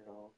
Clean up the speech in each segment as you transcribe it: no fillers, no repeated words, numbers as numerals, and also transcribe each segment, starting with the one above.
know.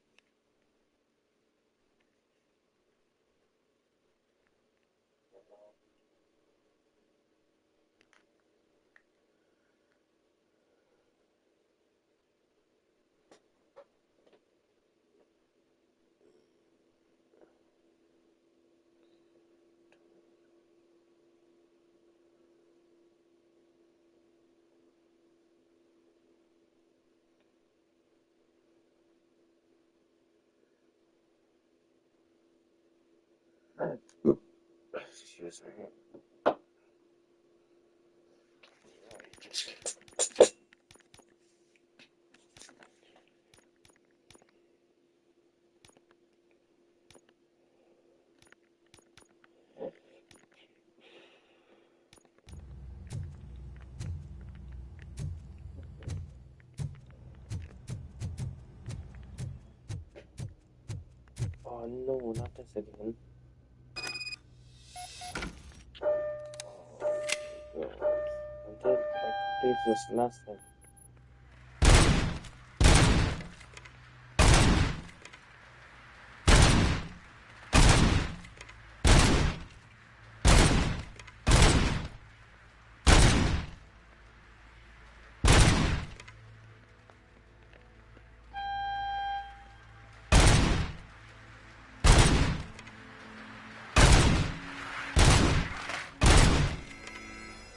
Excuse me. Oh no, not this again. Oh, God. I completed this last time.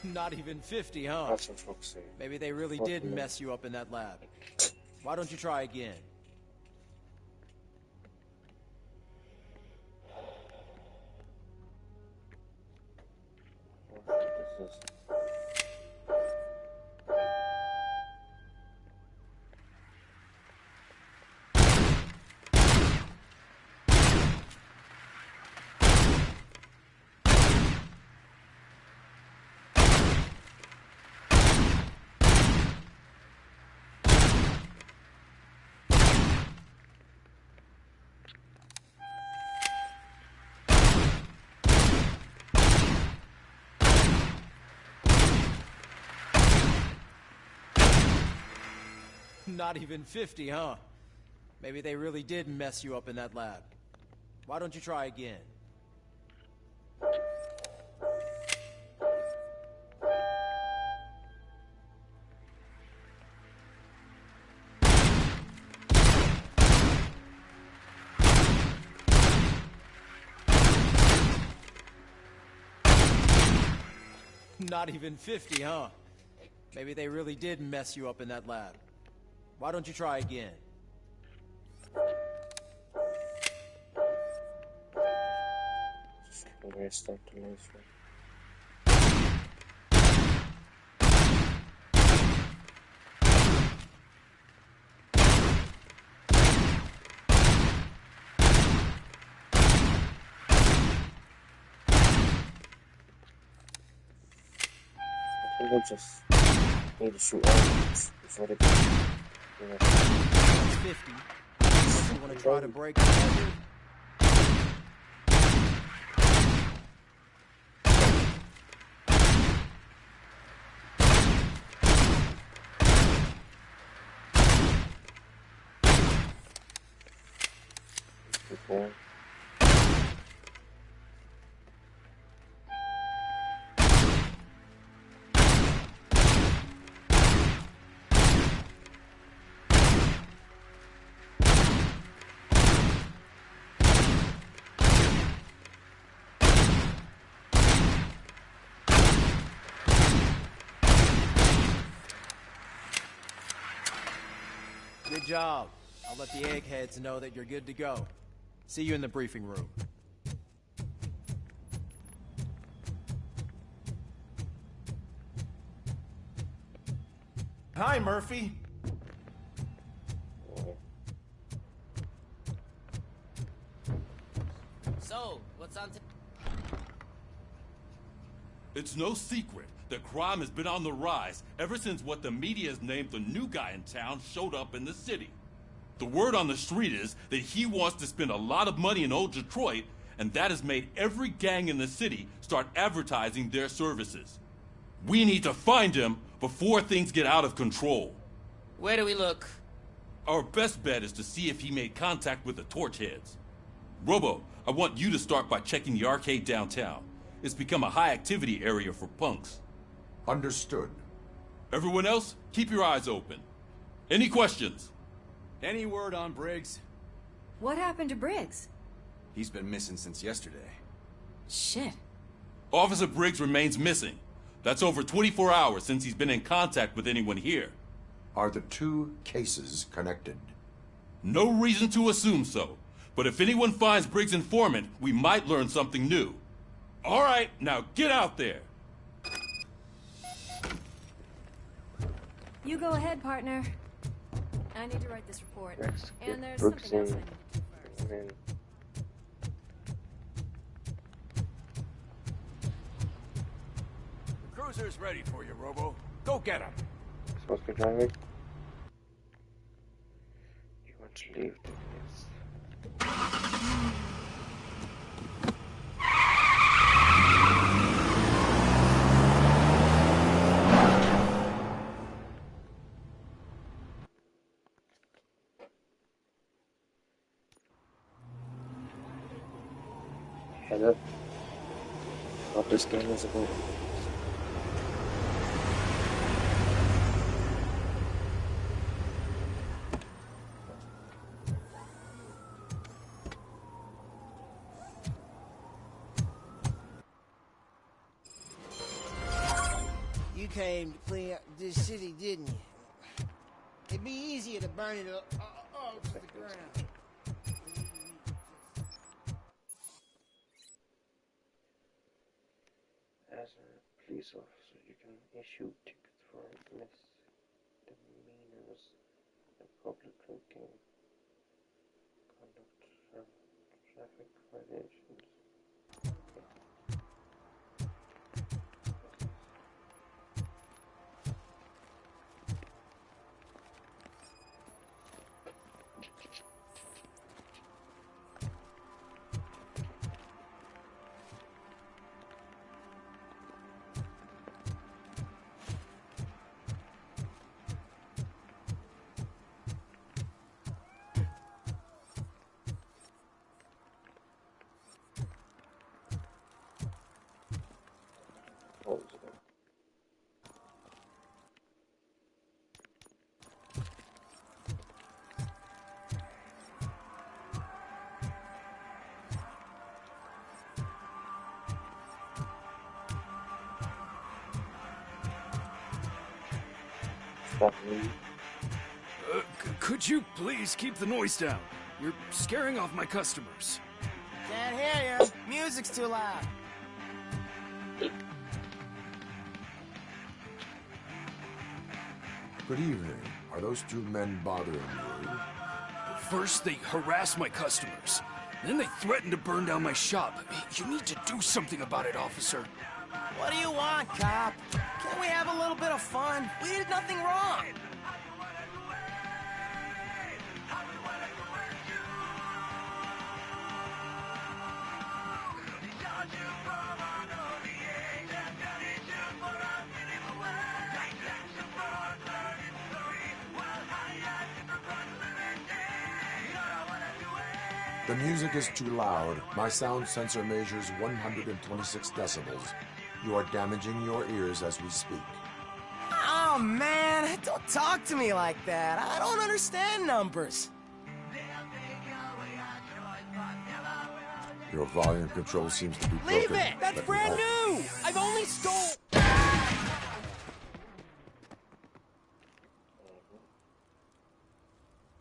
Not even 50, huh? That's what folks say. Maybe they really did mess you up in that lab. Why don't you try again? This is... Not even 50, huh? Maybe they really did mess you up in that lab. Why don't you try again? Not even 50, huh? Maybe they really did mess you up in that lab. Why don't you try again? Restart the last one. I think I just need to shoot all before they can, you know. 50. You want to try to break the record? Before. Good job. I'll let the eggheads know that you're good to go. See you in the briefing room. Hi, Murphy. So, what's on It's no secret that crime has been on the rise ever since what the media has named the new guy in town showed up in the city. The word on the street is that he wants to spend a lot of money in old Detroit, and that has made every gang in the city start advertising their services. We need to find him before things get out of control. Where do we look? Our best bet is to see if he made contact with the Torchheads. Robo, I want you to start by checking the arcade downtown. It's become a high-activity area for punks. Understood. Everyone else, keep your eyes open. Any questions? Any word on Briggs? What happened to Briggs? He's been missing since yesterday. Shit. Officer Briggs remains missing. That's over 24 hours since he's been in contact with anyone here. Are the two cases connected? No reason to assume so. But if anyone finds Briggs' informant, we might learn something new. All right, now get out there. You go ahead, partner. I need to write this report. Let's get And there's Brooks something else I in. need to do first. And then The cruiser's ready for you, Robo. Go get him. supposed to be driving. You want to leave? Yes. Heather, what this game is about. You came to clean up this city, didn't you? It'd be easier to burn it all to the ground. As a police officer, you can issue tickets for misdemeanors and public drinking, conduct, traffic violations. What was it? Stop me. Could you please keep the noise down? You're scaring off my customers. Can't hear you. Music's too loud. Good evening. Are those two men bothering you? First, they harass my customers. Then they threaten to burn down my shop. You need to do something about it, officer. What do you want, cop? Can't we have a little bit of fun? We did nothing wrong. The music is too loud. My sound sensor measures 126 decibels. You are damaging your ears as we speak. Oh, man. Don't talk to me like that. I don't understand numbers. Your volume control seems to be broken. Leave it! That's Let me brand help. new! I've only stole...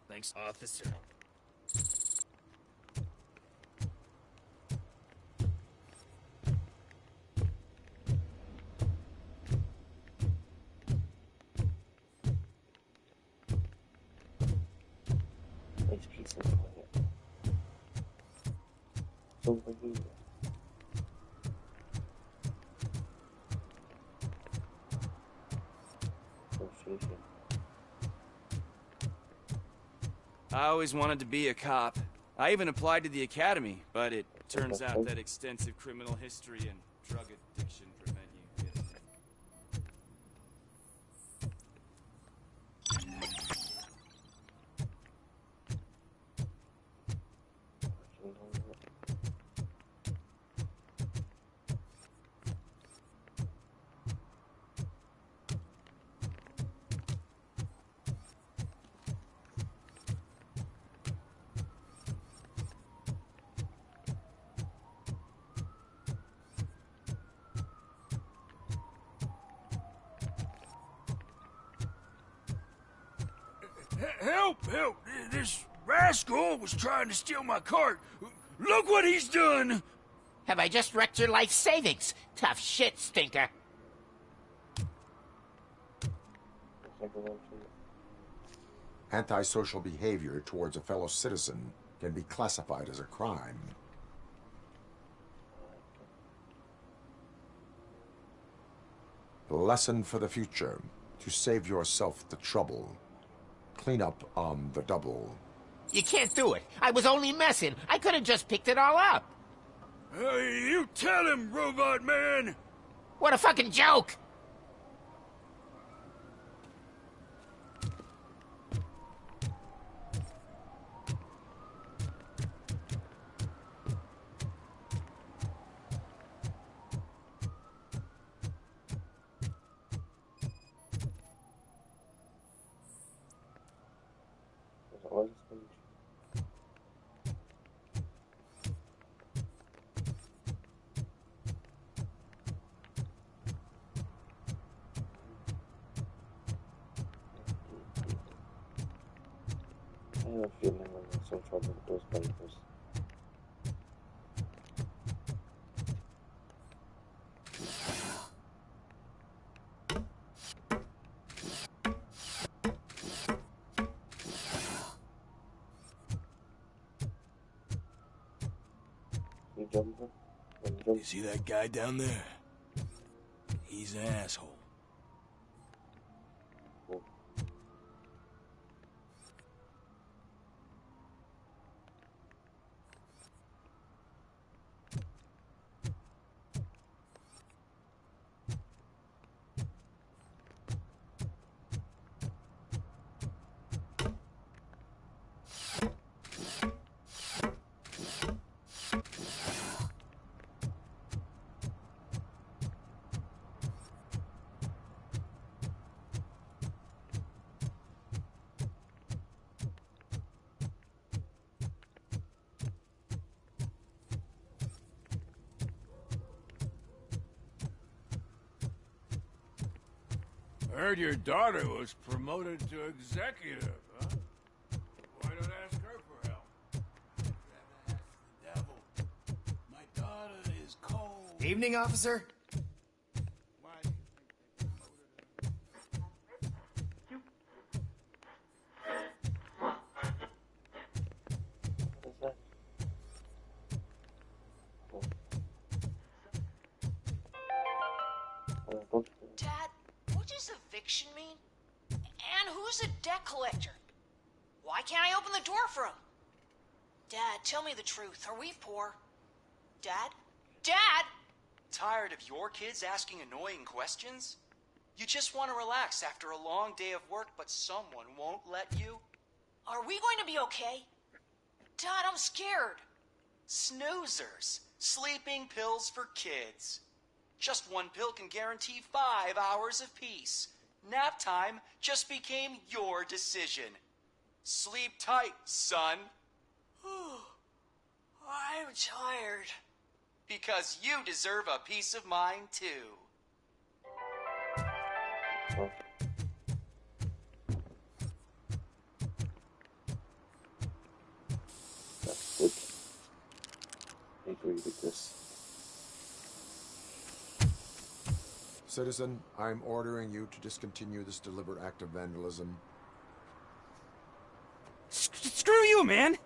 Thanks, officer. Nice piece of quiet. So over here. Association. I always wanted to be a cop. I even applied to the academy, but it turns out that extensive criminal history and drug addiction prevent you getting it. Help! Help! This rascal was trying to steal my cart. Look what he's done! Have I just wrecked your life savings? Tough shit, stinker. Antisocial behavior towards a fellow citizen can be classified as a crime. Lesson for the future: to save yourself the trouble. Clean up on the double. You can't do it. I was only messing. I could have just picked it all up. You tell him, Robot Man! What a fucking joke! I have a feeling I'm in some trouble with those papers. You jumping? You see that guy down there? He's an asshole. I heard your daughter was promoted to executive, huh? Why don't ask her for help? Rather ask the devil. My daughter is cold. Evening, officer. Why do you think they Dad, what does eviction mean? And who's a debt collector? Why can't I open the door for him? Dad, tell me the truth. Are we poor? Dad? Dad! Tired of your kids asking annoying questions? You just want to relax after a long day of work, but someone won't let you? Are we going to be okay? Dad, I'm scared. Snoozers. Sleeping pills for kids. Just one pill can guarantee 5 hours of peace. Nap time just became your decision. Sleep tight, son. I'm tired. Because you deserve a peace of mind, too. That's good. I agree with this. Citizen, I'm ordering you to discontinue this deliberate act of vandalism. Screw you, man!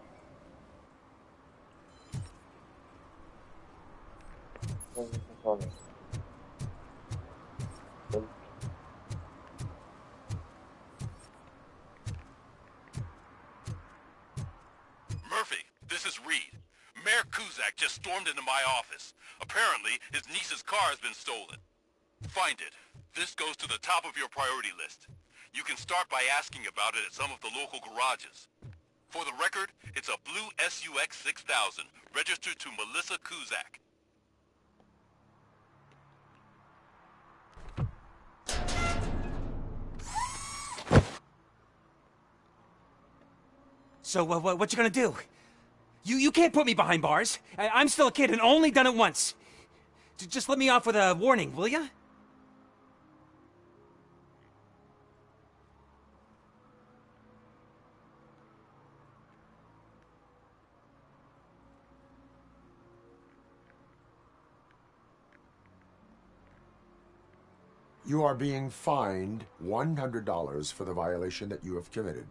Murphy, this is Reed. Mayor Kuzak just stormed into my office. Apparently, his niece's car has been stolen. Find it. This goes to the top of your priority list. You can start by asking about it at some of the local garages. For the record, it's a blue SUX 6000, registered to Melissa Kuzak. So, what you gonna do? You can't put me behind bars. I'm still a kid and only done it once. Just let me off with a warning, will ya? You are being fined $100 for the violation that you have committed.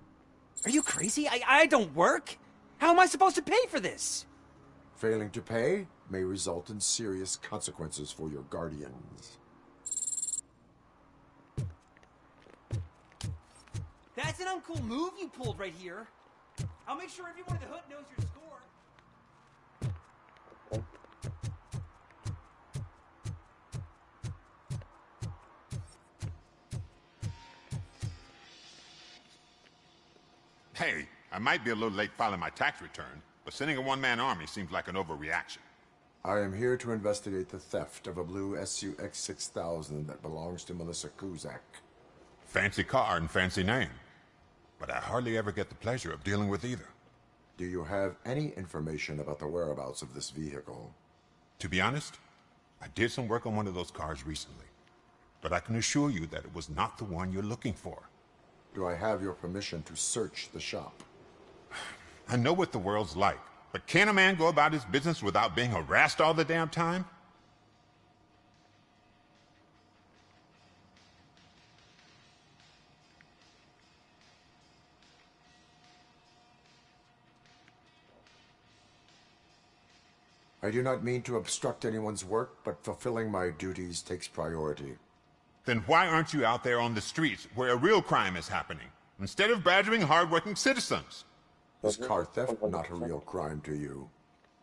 Are you crazy? I don't work. How am I supposed to pay for this? Failing to pay may result in serious consequences for your guardians. That's an uncool move you pulled right here. I'll make sure everyone in the hood knows your score. Hey, I might be a little late filing my tax return, but sending a one-man army seems like an overreaction. I am here to investigate the theft of a blue SUX 6000 that belongs to Melissa Kuzak. Fancy car and fancy name, but I hardly ever get the pleasure of dealing with either. Do you have any information about the whereabouts of this vehicle? To be honest, I did some work on one of those cars recently, but I can assure you that it was not the one you're looking for. Do I have your permission to search the shop? I know what the world's like, but can a man go about his business without being harassed all the damn time? I do not mean to obstruct anyone's work, but fulfilling my duties takes priority. Then why aren't you out there on the streets where a real crime is happening, instead of badgering hardworking citizens? Is car theft not a real crime to you?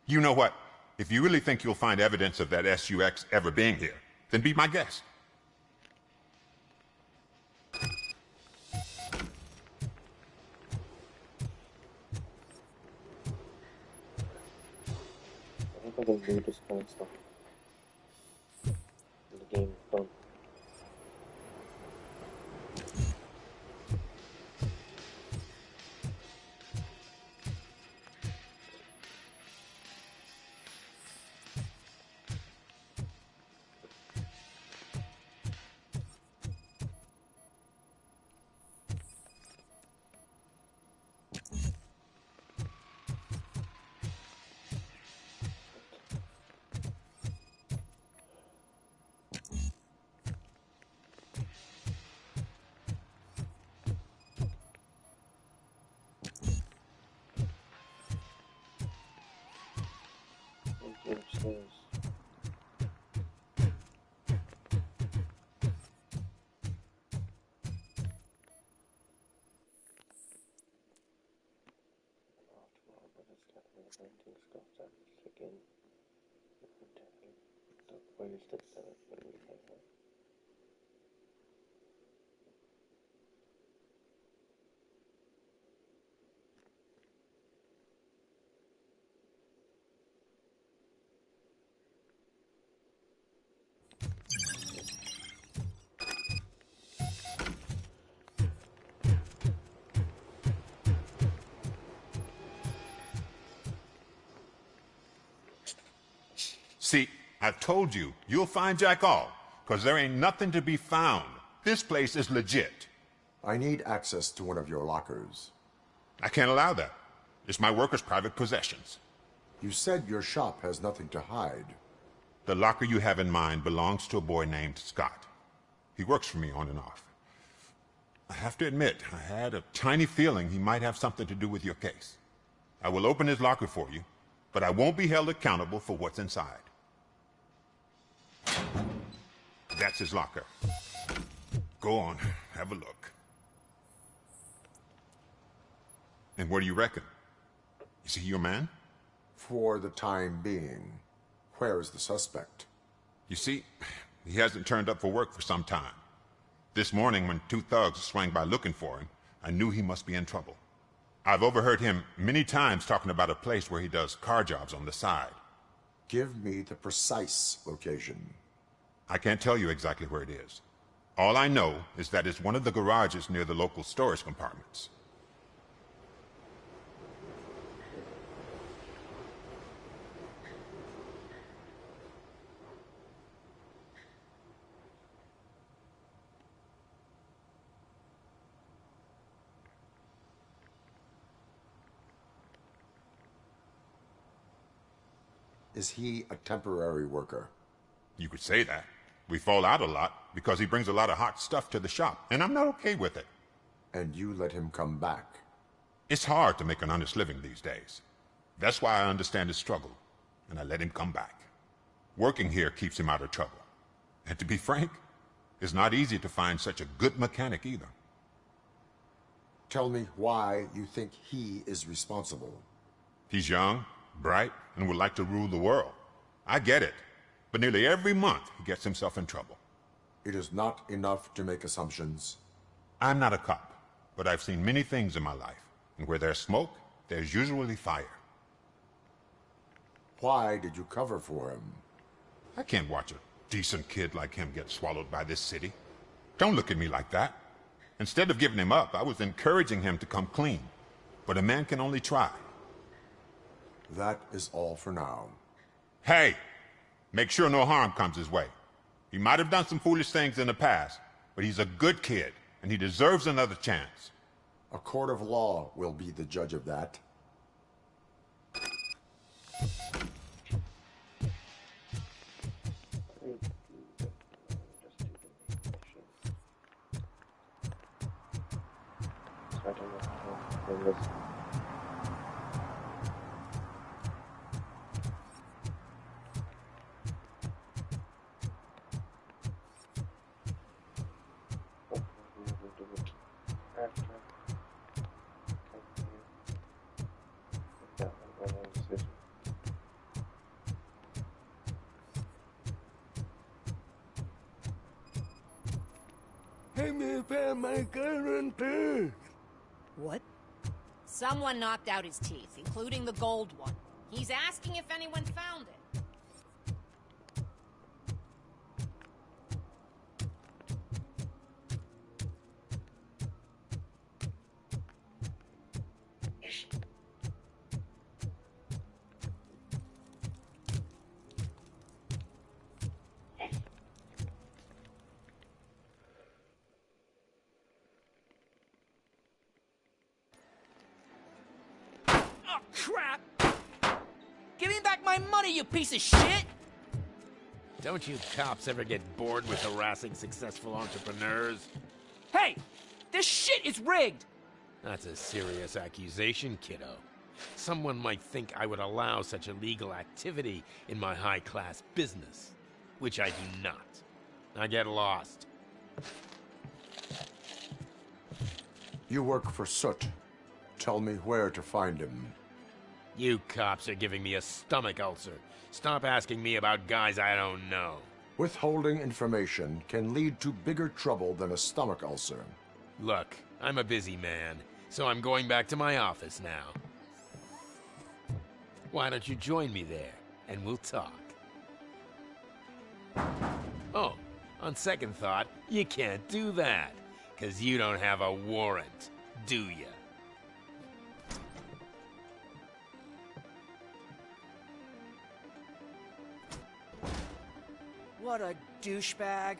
You know what? If you really think you'll find evidence of that SUX ever being here, then be my guest. I think I can do this kind of stuff in the game. Fun. Upstairs. See, I've told you, you'll find Jack All, because there ain't nothing to be found. This place is legit. I need access to one of your lockers. I can't allow that. It's my workers' private possessions. You said your shop has nothing to hide. The locker you have in mind belongs to a boy named Scott. He works for me on and off. I have to admit, I had a tiny feeling he might have something to do with your case. I will open his locker for you, but I won't be held accountable for what's inside. That's his locker. Go on, have a look. And what do you reckon? Is he your man? For the time being. Where is the suspect? You see, he hasn't turned up for work for some time. This morning, when two thugs swang by looking for him, I knew he must be in trouble. I've overheard him many times talking about a place where he does car jobs on the side. Give me the precise location. I can't tell you exactly where it is. All I know is that it's one of the garages near the local storage compartments. Is he a temporary worker? You could say that. We fall out a lot because he brings a lot of hot stuff to the shop, and I'm not okay with it. And you let him come back? It's hard to make an honest living these days. That's why I understand his struggle, and I let him come back. Working here keeps him out of trouble. And to be frank, it's not easy to find such a good mechanic either. Tell me why you think he is responsible. He's young, bright, and would like to rule the world. I get it. But nearly every month, he gets himself in trouble. It is not enough to make assumptions. I'm not a cop, but I've seen many things in my life. And where there's smoke, there's usually fire. Why did you cover for him? I can't watch a decent kid like him get swallowed by this city. Don't look at me like that. Instead of giving him up, I was encouraging him to come clean. But a man can only try. That is all for now. Hey! Make sure no harm comes his way. He might have done some foolish things in the past, but he's a good kid, and he deserves another chance. A court of law will be the judge of that. What? Someone knocked out his teeth, including the gold one. He's asking if anyone found it. Crap! Give me back my money, you piece of shit! Don't you cops ever get bored with harassing successful entrepreneurs? Hey! This shit is rigged! That's a serious accusation, kiddo. Someone might think I would allow such illegal activity in my high-class business, which I do not. I get lost. You work for Soot. Tell me where to find him. You cops are giving me a stomach ulcer. Stop asking me about guys I don't know. Withholding information can lead to bigger trouble than a stomach ulcer. Look, I'm a busy man, so I'm going back to my office now. Why don't you join me there, and we'll talk. Oh, on second thought, you can't do that, 'cause you don't have a warrant, do ya? What a douchebag.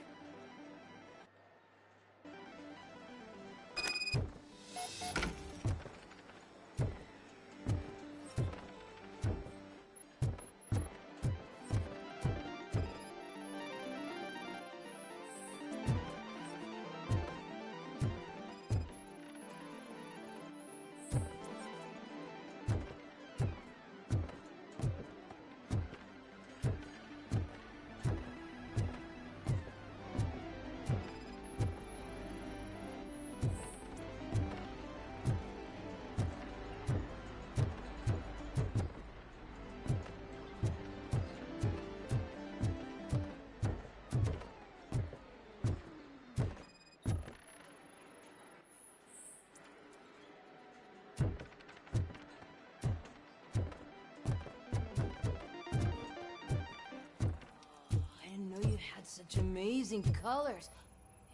got such amazing colors.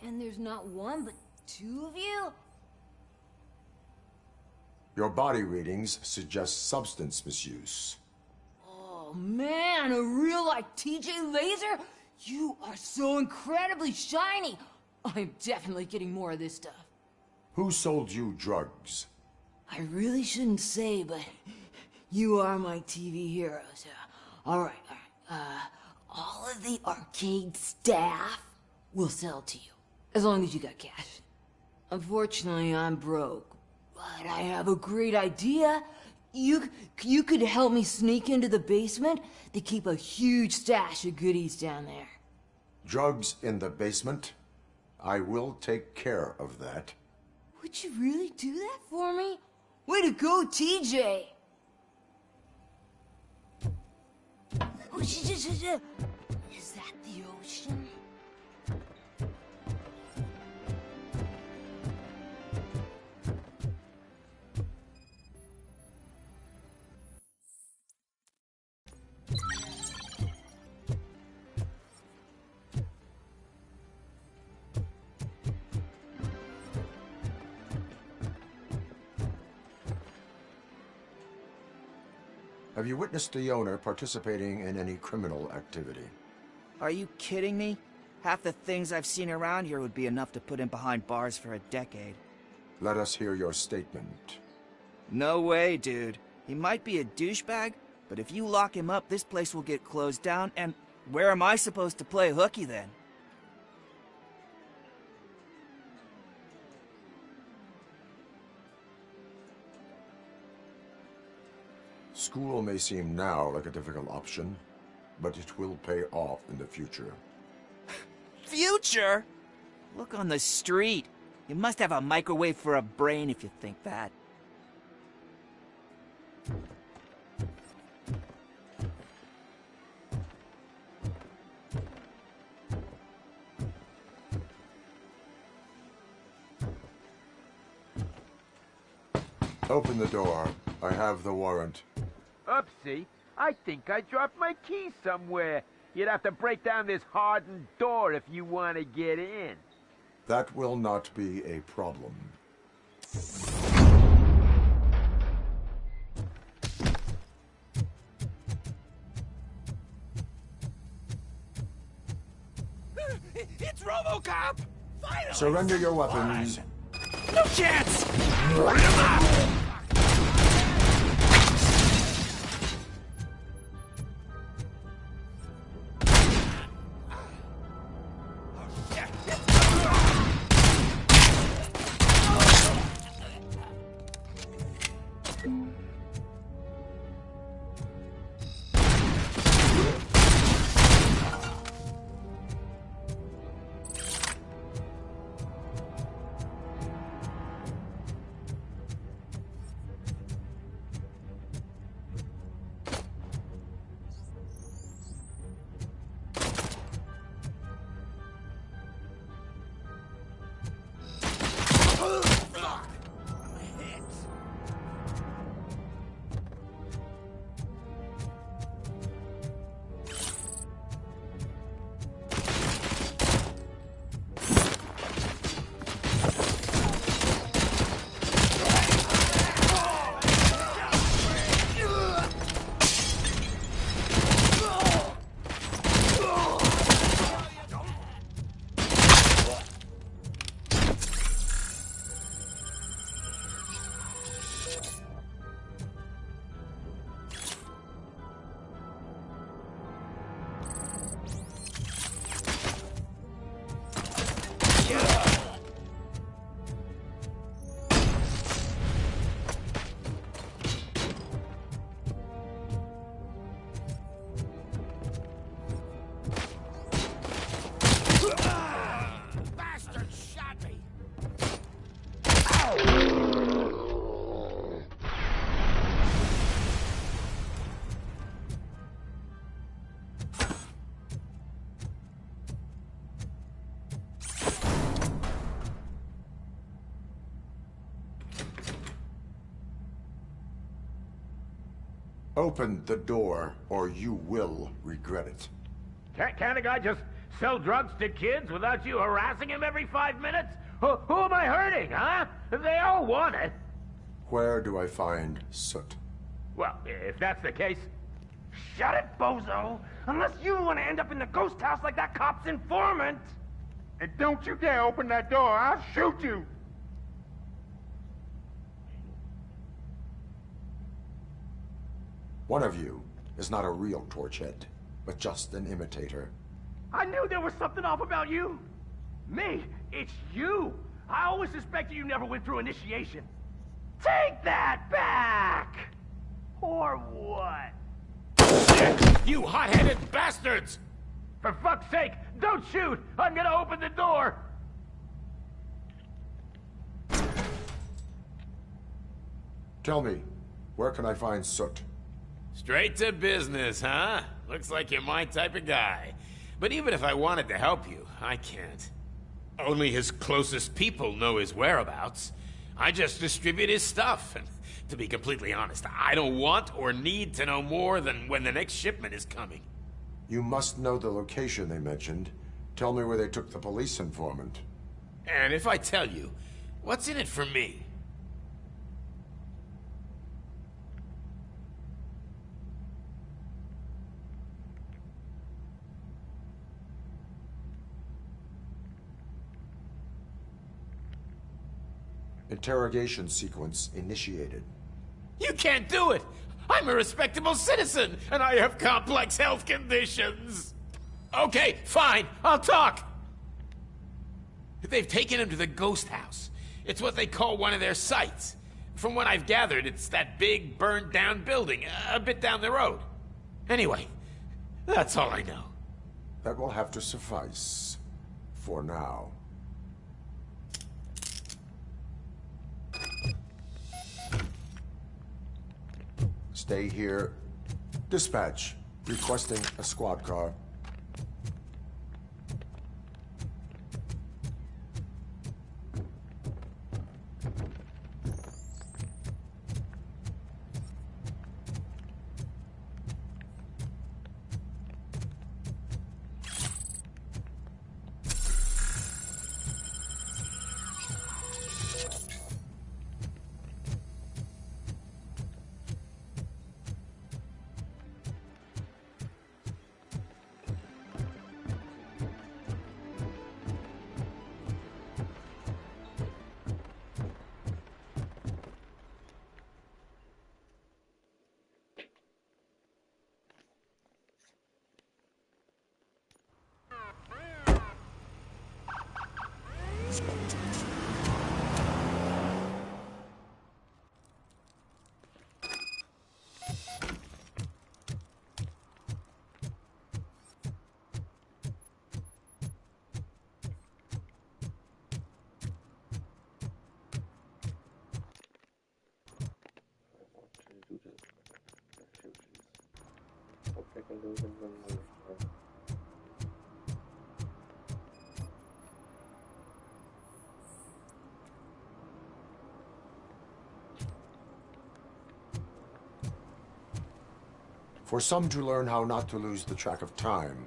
And there's not one, but two of you? Your body readings suggest substance misuse. Oh man, a real like TJ Laser? You are so incredibly shiny. I'm definitely getting more of this stuff. Who sold you drugs? I really shouldn't say, but you are my TV heroes. All right. All of the arcade staff will sell to you, as long as you got cash. Unfortunately, I'm broke, but I have a great idea. You could help me sneak into the basement. They keep a huge stash of goodies down there. Drugs in the basement? I will take care of that. Would you really do that for me? Way to go, TJ! Oh, is that the ocean? Have you witnessed the owner participating in any criminal activity? Are you kidding me? Half the things I've seen around here would be enough to put him behind bars for a decade. Let us hear your statement. No way, dude. He might be a douchebag, but if you lock him up, this place will get closed down, and where am I supposed to play hooky then? School may seem now like a difficult option, but it will pay off in the future. Future? Look on the street. You must have a microwave for a brain if you think that. Open the door. I have the warrant. Oopsie, I think I dropped my key somewhere. You'd have to break down this hardened door if you want to get in. That will not be a problem. It's Robocop! Finally! Surrender your weapons. No chance! Open the door, or you will regret it. Can't a guy just Sell drugs to kids without you harassing him every 5 minutes? Who am I hurting, huh? They all want it. Where do I find Soot? Well, if that's the case... Shut it, bozo! Unless you want to end up in the ghost house like that cop's informant! And don't you dare open that door, I'll shoot you! One of you is not a real Torchhead, but just an imitator. I knew there was something off about you! Me? It's you! I always suspected you never went through initiation. Take that back! Or what? You hot-headed bastards! For fuck's sake, don't shoot! I'm gonna open the door! Tell me, where can I find Soot? Straight to business, huh? Looks like you're my type of guy. But even if I wanted to help you, I can't. Only his closest people know his whereabouts. I just distribute his stuff, and to be completely honest, I don't want or need to know more than when the next shipment is coming. You must know the location they mentioned. Tell me where they took the police informant. And if I tell you, what's in it for me? Interrogation sequence initiated. You can't do it! I'm a respectable citizen, and I have complex health conditions! Okay, fine, I'll talk! They've taken him to the ghost house. It's what they call one of their sites. From what I've gathered, it's that big, burned-down building, a bit down the road. Anyway, that's all I know. That will have to suffice. For now. Stay here. Dispatch. Requesting a squad car. For some to learn how not to lose the track of time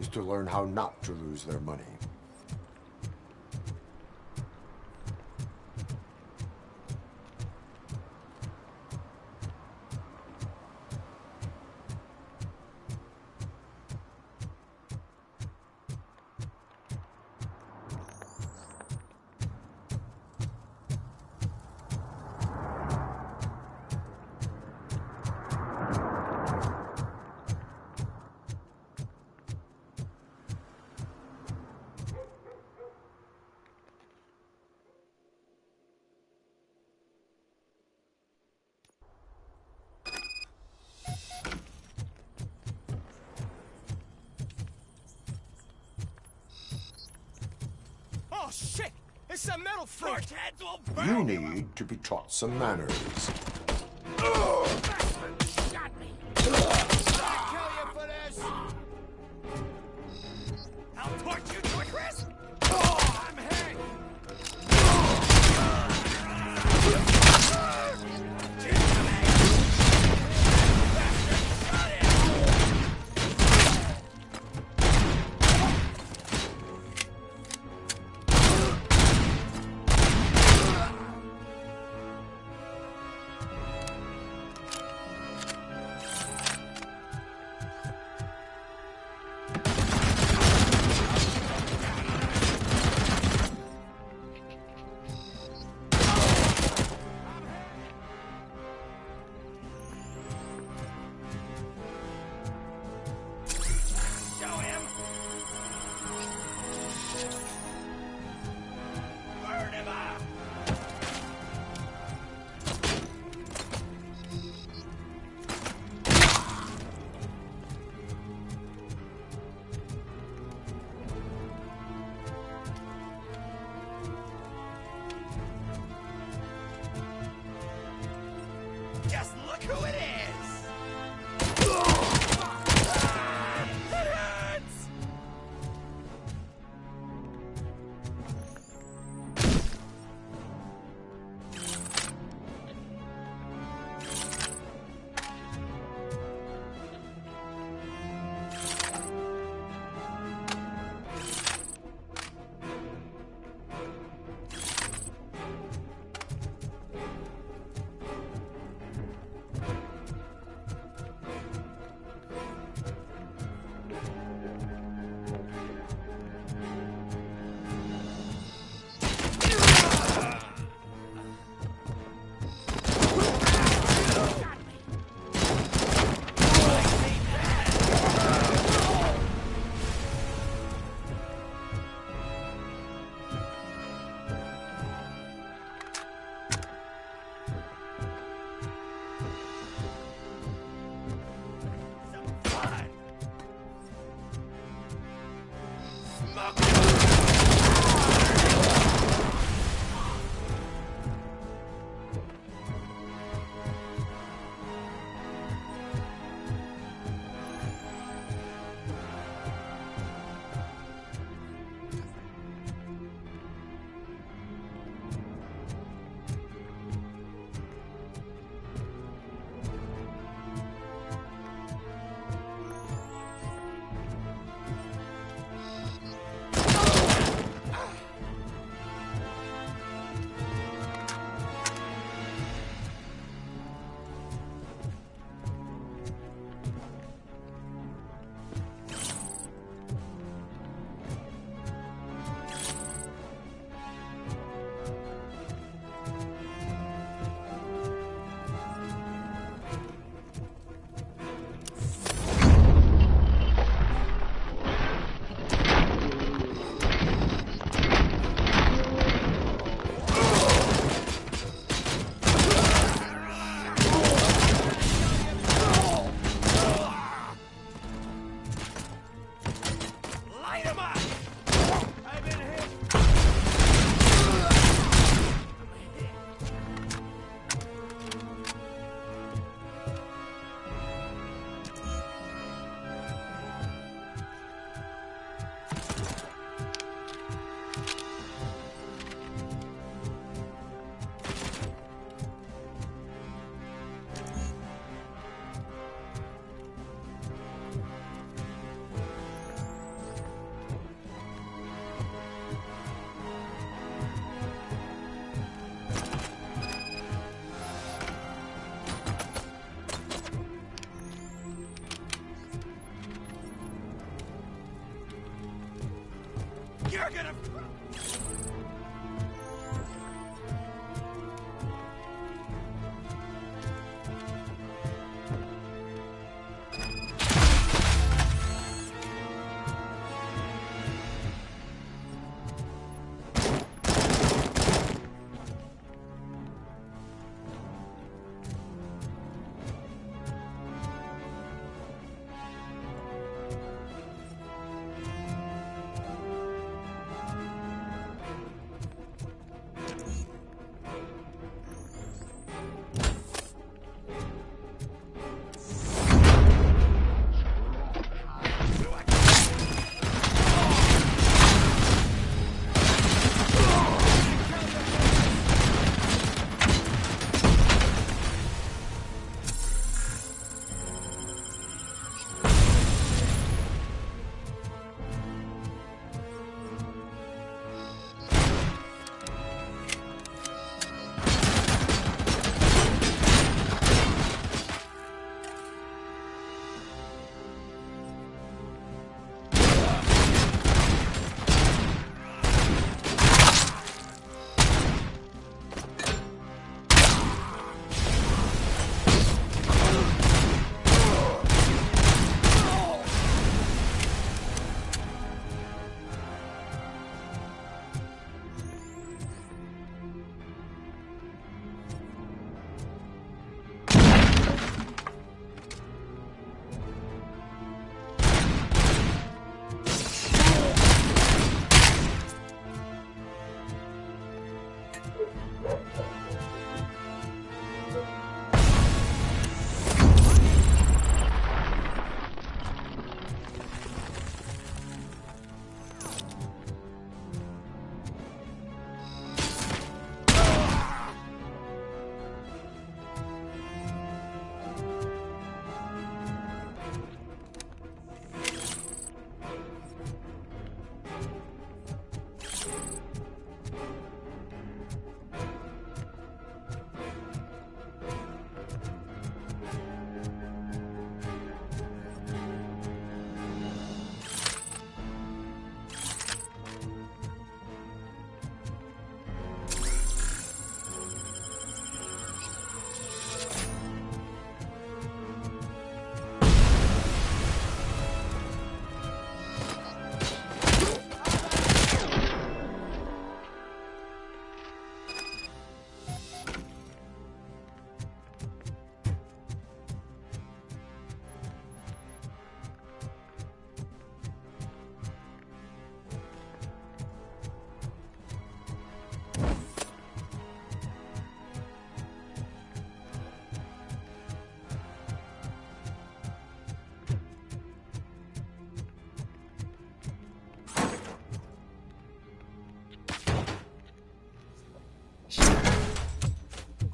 is to learn how not to lose their money. Oh, shit! It's a metal freak! You need to be taught some manners. Got me! I'll kill you for this! I'll torch you to a crisp! Oh, I'm hanged!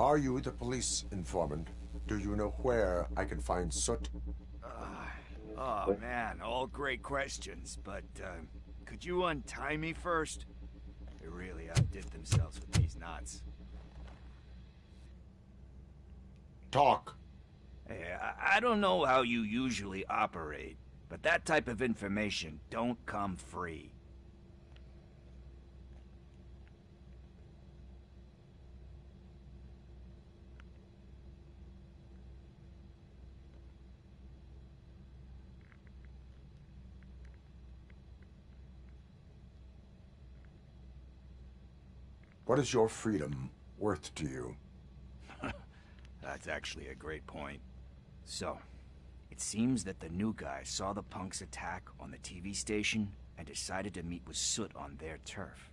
Are you the police informant? Do you know where I can find Soot? Oh man, all great questions, but could you untie me first? They really outdid themselves with these knots. Talk. Hey, I don't know how you usually operate, but that type of information don't come free. What is your freedom worth to you? That's actually a great point. So, it seems that the new guy saw the punks attack on the TV station and decided to meet with Soot on their turf.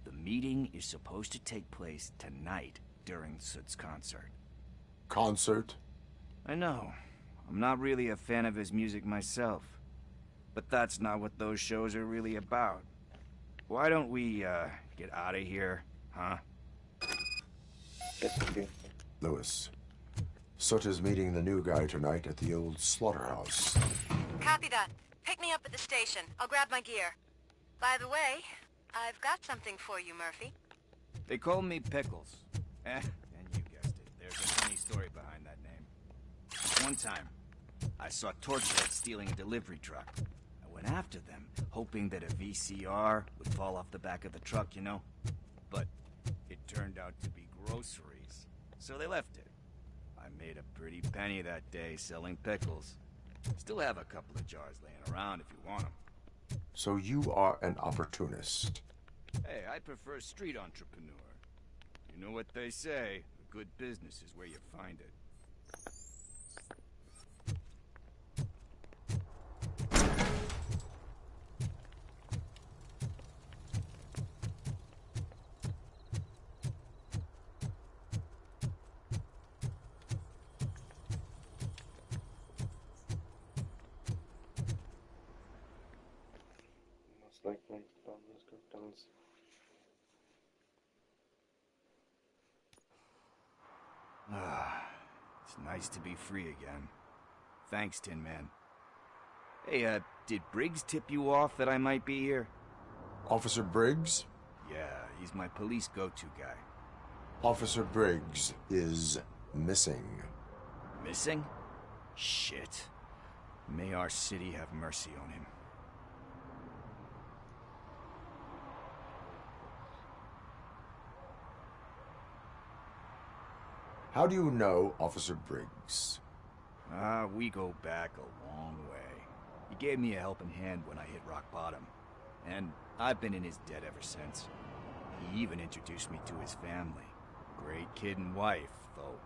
The meeting is supposed to take place tonight during Soot's concert. Concert? I know. I'm not really a fan of his music myself. But that's not what those shows are really about. Why don't we, get out of here, huh? Lewis. Soot is meeting the new guy tonight at the old slaughterhouse. Copy that. Pick me up at the station. I'll grab my gear. By the way, I've got something for you, Murphy. They call me Pickles. And you guessed it. There's a funny story behind that name. One time, I saw Torchhead stealing a delivery truck. I went after them, hoping that a VCR would fall off the back of the truck, you know? But it turned out to be groceries. So they left it. I made a pretty penny that day selling pickles. Still have a couple of jars laying around if you want them. So you are an opportunist. Hey, I prefer street entrepreneur. You know what they say, a good business is where you find it. Likely, let's go down. It's nice to be free again. Thanks, Tin Man. Hey, did Briggs tip you off that I might be here? Officer Briggs? Yeah, he's my police go-to guy. Officer Briggs is missing. Missing? Shit. May our city have mercy on him. How do you know Officer Briggs? We go back a long way. He gave me a helping hand when I hit rock bottom. And I've been in his debt ever since. He even introduced me to his family. Great kid and wife, though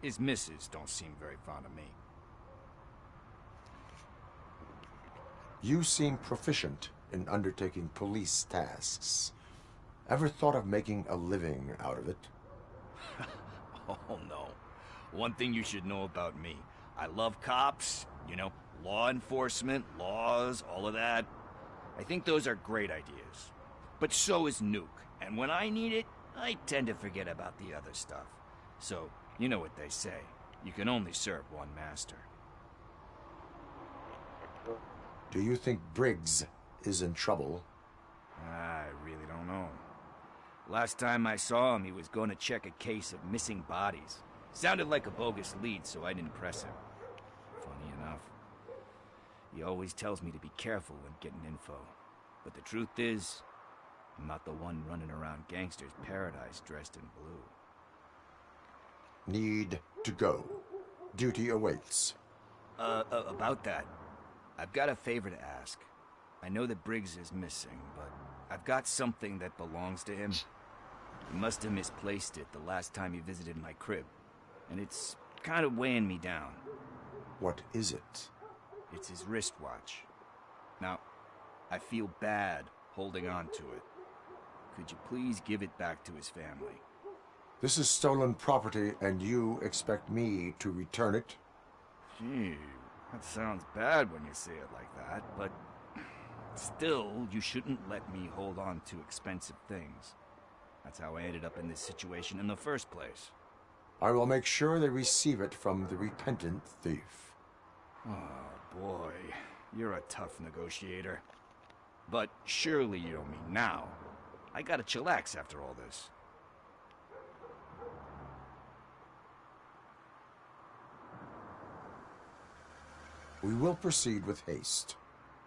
his missus don't seem very fond of me. You seem proficient in undertaking police tasks. Ever thought of making a living out of it? Oh no. One thing you should know about me. I love cops, you know, law enforcement, laws, all of that. I think those are great ideas. But so is Nuke, and when I need it, I tend to forget about the other stuff. So, you know what they say. You can only serve one master. Do you think Briggs is in trouble? I really don't know. Last time I saw him, he was going to check a case of missing bodies. Sounded like a bogus lead, so I didn't press him. Funny enough. He always tells me to be careful when getting info. But the truth is, I'm not the one running around gangsters' paradise dressed in blue. Need to go. Duty awaits. About that, I've got a favor to ask. I know that Briggs is missing, but I've got something that belongs to him. He must have misplaced it the last time he visited my crib, and it's kind of weighing me down. What is it? It's his wristwatch. Now, I feel bad holding on to it. Could you please give it back to his family? This is stolen property, and you expect me to return it? Gee, that sounds bad when you say it like that, but still, you shouldn't let me hold on to expensive things. That's how I ended up in this situation in the first place. I will make sure they receive it from the repentant thief. Oh, boy. You're a tough negotiator. But surely you don't mean now. I gotta chillax after all this. We will proceed with haste.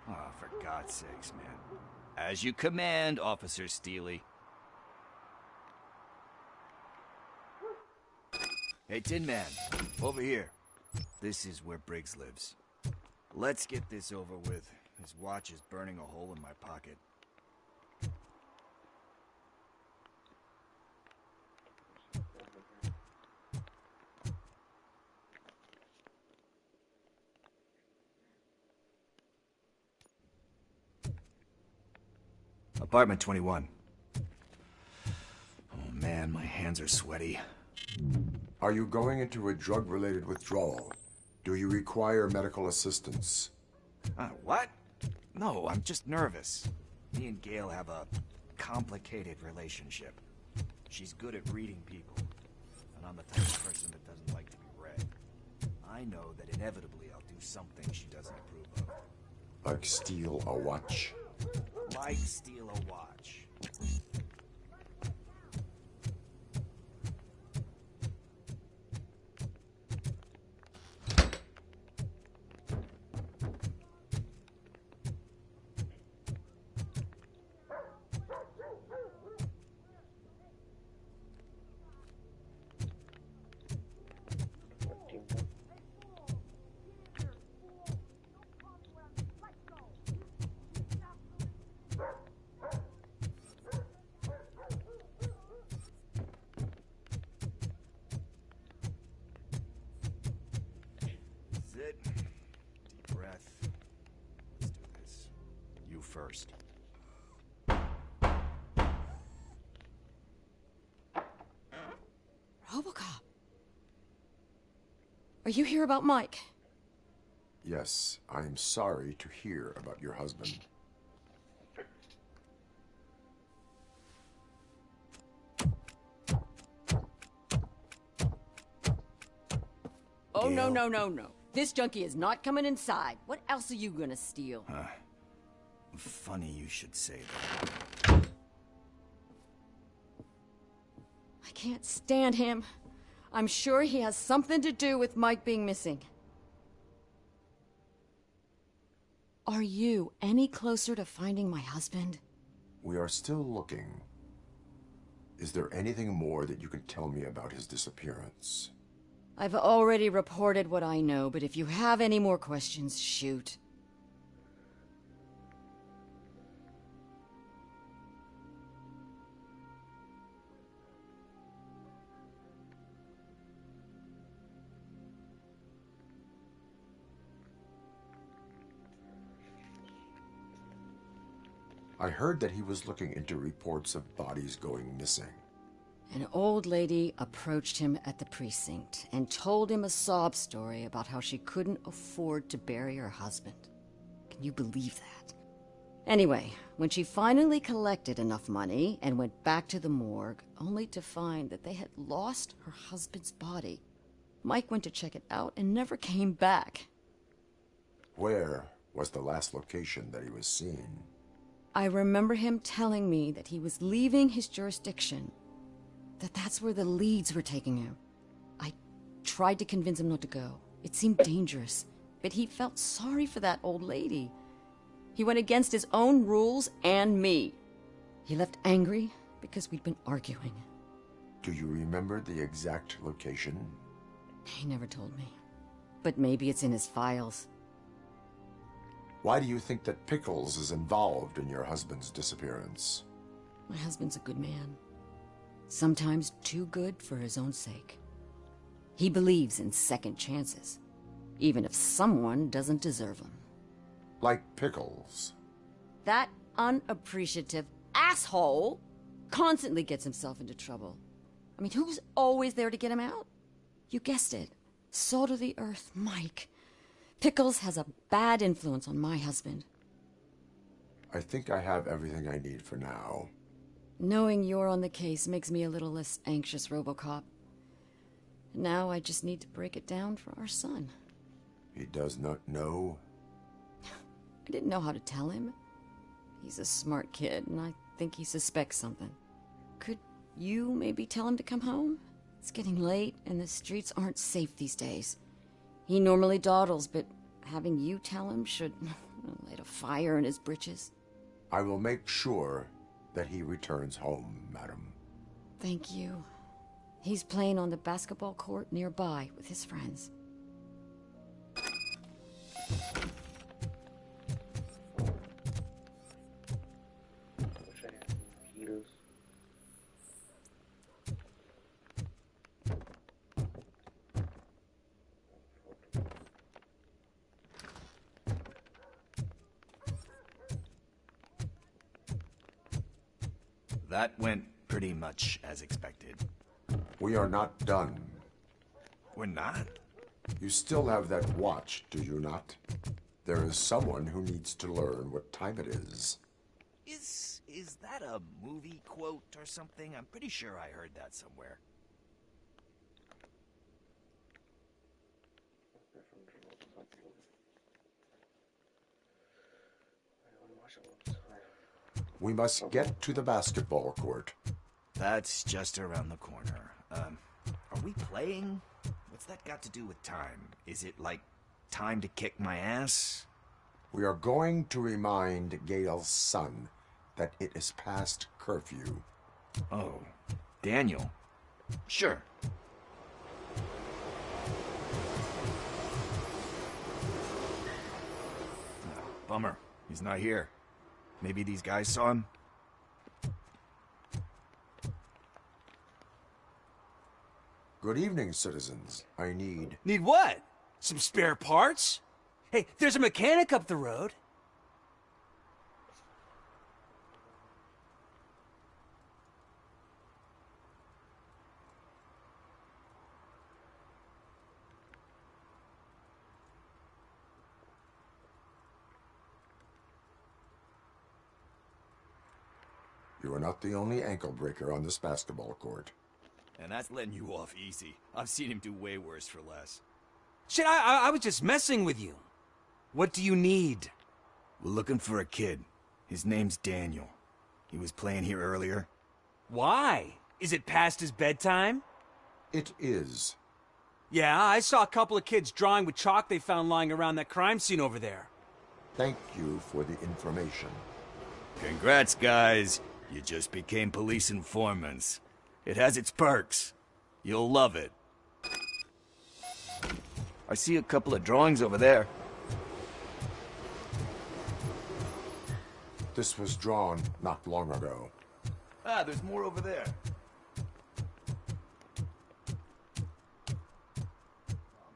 Oh, for God's sakes, man. As you command, Officer Steely. Hey, Tin Man, over here. This is where Briggs lives. Let's get this over with. His watch is burning a hole in my pocket. Apartment 21. Oh man, my hands are sweaty. Are you going into a drug-related withdrawal? Do you require medical assistance? What? No, I'm just nervous. Me and Gail have a complicated relationship. She's good at reading people, and I'm the type of person that doesn't like to be read. I know that inevitably I'll do something she doesn't approve of. Like steal a watch? Like steal a watch. Sit. Deep breath. Let's do this. You first. Robocop. Are you here about Mike? Yes, I am sorry to hear about your husband. Oh, no. This junkie is not coming inside. What else are you gonna steal? Funny you should say that. I can't stand him. I'm sure he has something to do with Mike being missing. Are you any closer to finding my husband? We are still looking. Is there anything more that you can tell me about his disappearance? I've already reported what I know, but if you have any more questions, shoot. I heard that he was looking into reports of bodies going missing. An old lady approached him at the precinct and told him a sob story about how she couldn't afford to bury her husband. Can you believe that? Anyway, when she finally collected enough money and went back to the morgue, only to find that they had lost her husband's body, Mike went to check it out and never came back. Where was the last location that he was seen? I remember him telling me that he was leaving his jurisdiction, that's where the leads were taking him. I tried to convince him not to go. It seemed dangerous, but he felt sorry for that old lady. He went against his own rules and me. He left angry because we'd been arguing. Do you remember the exact location? He never told me, but maybe it's in his files. Why do you think that Pickles is involved in your husband's disappearance? My husband's a good man. Sometimes too good for his own sake. He believes in second chances, even if someone doesn't deserve them. Like Pickles. That unappreciative asshole constantly gets himself into trouble. I mean, who's always there to get him out? You guessed it. Salt of the earth, Mike. Pickles has a bad influence on my husband. I think I have everything I need for now. Knowing you're on the case makes me a little less anxious, Robocop. Now I just need to break it down for our son. He does not know? I didn't know how to tell him. He's a smart kid, and I think he suspects something. Could you maybe tell him to come home? It's getting late, and the streets aren't safe these days. He normally dawdles, but having you tell him should light a fire in his britches. I will make sure that he returns home, madam. Thank you. He's playing on the basketball court nearby with his friends. That went pretty much as expected. We are not done. We're not? You still have that watch, do you not? There is someone who needs to learn what time it is. Is that a movie quote or something? I'm pretty sure I heard that somewhere. We must get to the basketball court. That's just around the corner. Are we playing? What's that got to do with time? Is it like time to kick my ass? We are going to remind Gail's son that it is past curfew. Oh, Daniel. Sure. Bummer. He's not here. Maybe these guys saw him? Good evening, citizens. I need... Need what? Some spare parts? Hey, there's a mechanic up the road. You are not the only ankle breaker on this basketball court. And that's letting you off easy. I've seen him do way worse for less. Shit, I was just messing with you. What do you need? We're looking for a kid. His name's Daniel. He was playing here earlier. Why? Is it past his bedtime? It is. Yeah, I saw a couple of kids drawing with chalk they found lying around that crime scene over there. Thank you for the information. Congrats, guys. You just became police informants. It has its perks. You'll love it. I see a couple of drawings over there. This was drawn not long ago. Ah, there's more over there. Oh,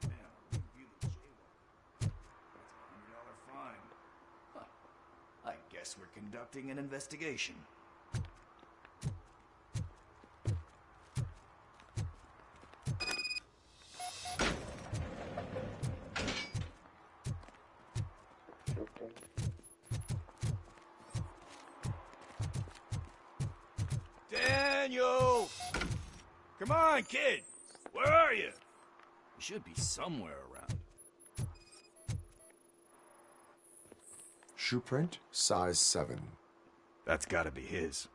man, review the jaywalk. That's a $100 fine. Huh. I guess we're conducting an investigation. Daniel! Come on, kid! Where are you? You should be somewhere around. Shoe print, size 7. That's gotta be his.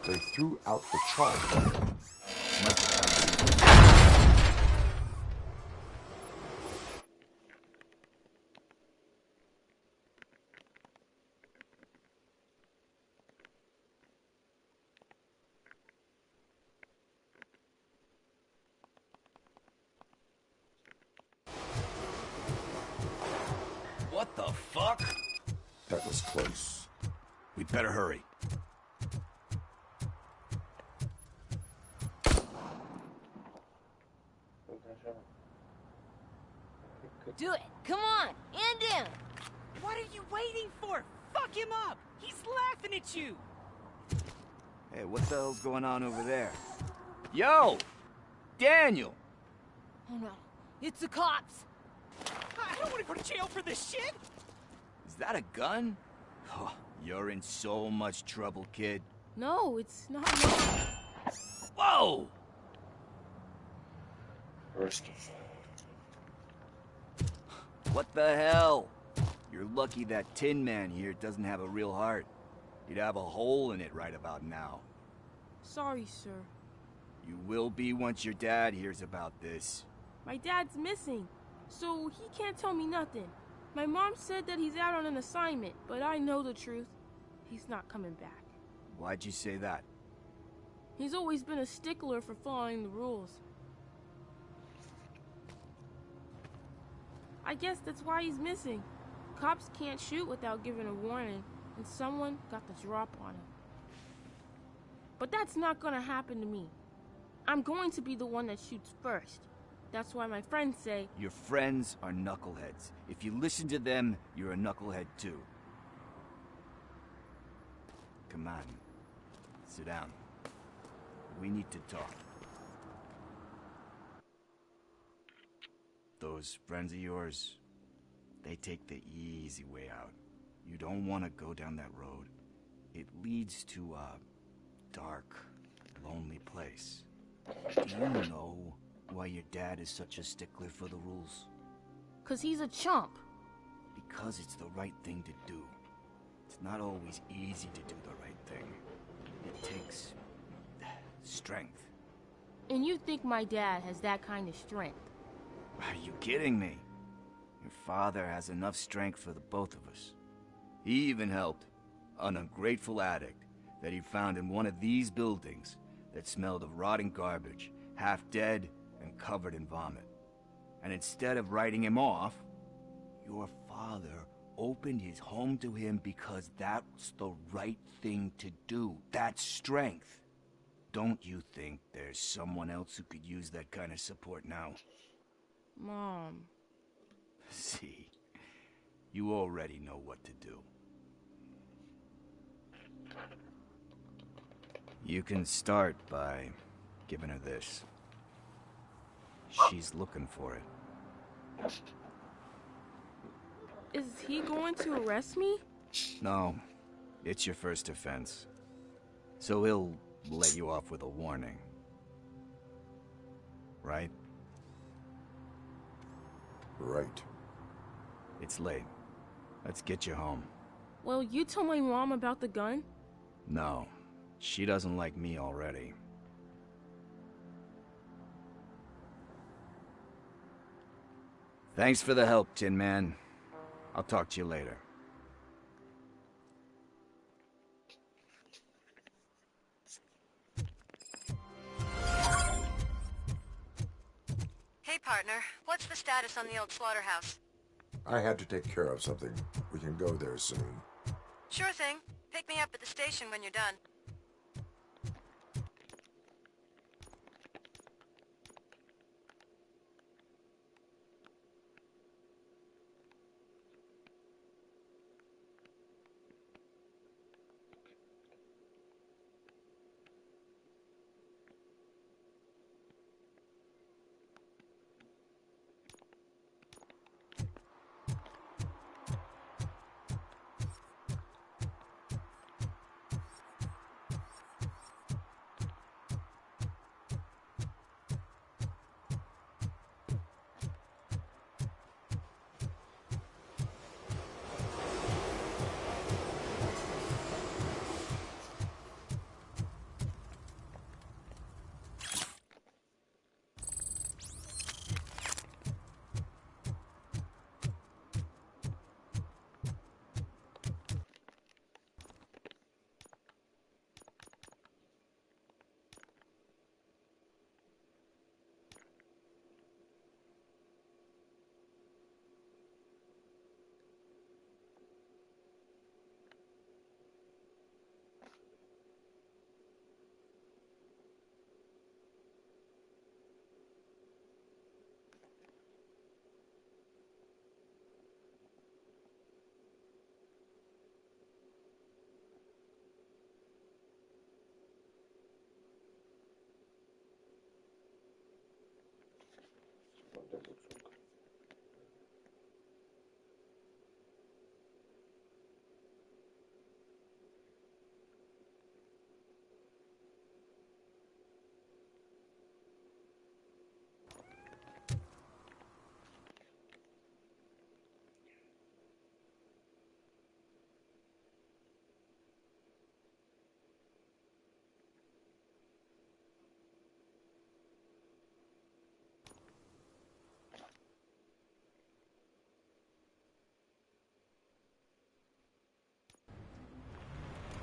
They threw out the chalk. What the fuck? That was close. We'd better hurry. Do it! Come on! And down! What are you waiting for? Fuck him up! He's laughing at you! Hey, what the hell's going on over there? Yo! Daniel! Oh no. It's the cops! I don't want to go to jail for this shit! Is that a gun? Oh, you're in so much trouble, kid. No, it's not. Whoa! Risky. What the hell? You're lucky that Tin Man here doesn't have a real heart. He'd have a hole in it right about now. Sorry, sir. You will be once your dad hears about this. My dad's missing, so he can't tell me nothing. My mom said that he's out on an assignment, but I know the truth. He's not coming back. Why'd you say that? He's always been a stickler for following the rules. I guess that's why he's missing. Cops can't shoot without giving a warning, and someone got the drop on him. But that's not gonna happen to me. I'm going to be the one that shoots first. That's why my friends say... Your friends are knuckleheads. If you listen to them, you're a knucklehead too. Come on. Sit down. We need to talk. Those friends of yours, they take the easy way out. You don't want to go down that road. It leads to a dark, lonely place. Do you know why your dad is such a stickler for the rules? 'Cause he's a chump. Because it's the right thing to do. It's not always easy to do the right thing. It takes strength. And you think my dad has that kind of strength? Are you kidding me? Your father has enough strength for the both of us. He even helped an ungrateful addict that he found in one of these buildings that smelled of rotting garbage, half dead and covered in vomit. And instead of writing him off, your father opened his home to him because that's the right thing to do. That's strength. Don't you think there's someone else who could use that kind of support now? Mom. See, you already know what to do. You can start by giving her this. She's looking for it. Is he going to arrest me? No, it's your first offense. So he'll let you off with a warning. Right? Right. It's late. Let's get you home. Well, you told my mom about the gun? No, she doesn't like me already. Thanks for the help, Tin Man. I'll talk to you later. Hey, partner. What's the status on the old slaughterhouse? I had to take care of something. We can go there soon. Sure thing. Pick me up at the station when you're done.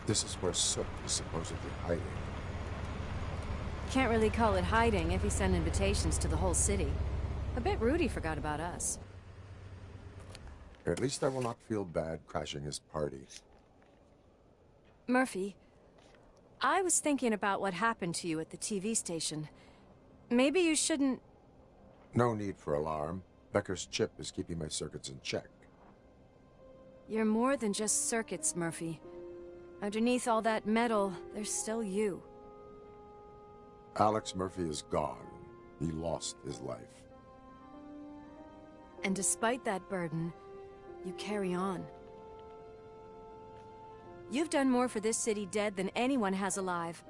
This is where Sook is supposedly hiding. Can't really call it hiding if he sent invitations to the whole city. A bit rude he forgot about us. At least I will not feel bad crashing his party. Murphy, I was thinking about what happened to you at the TV station. Maybe you shouldn't... No need for alarm. Becker's chip is keeping my circuits in check. You're more than just circuits, Murphy. Underneath all that metal, there's still you. Alex Murphy is gone. He lost his life. And despite that burden, you carry on. You've done more for this city dead than anyone has alive.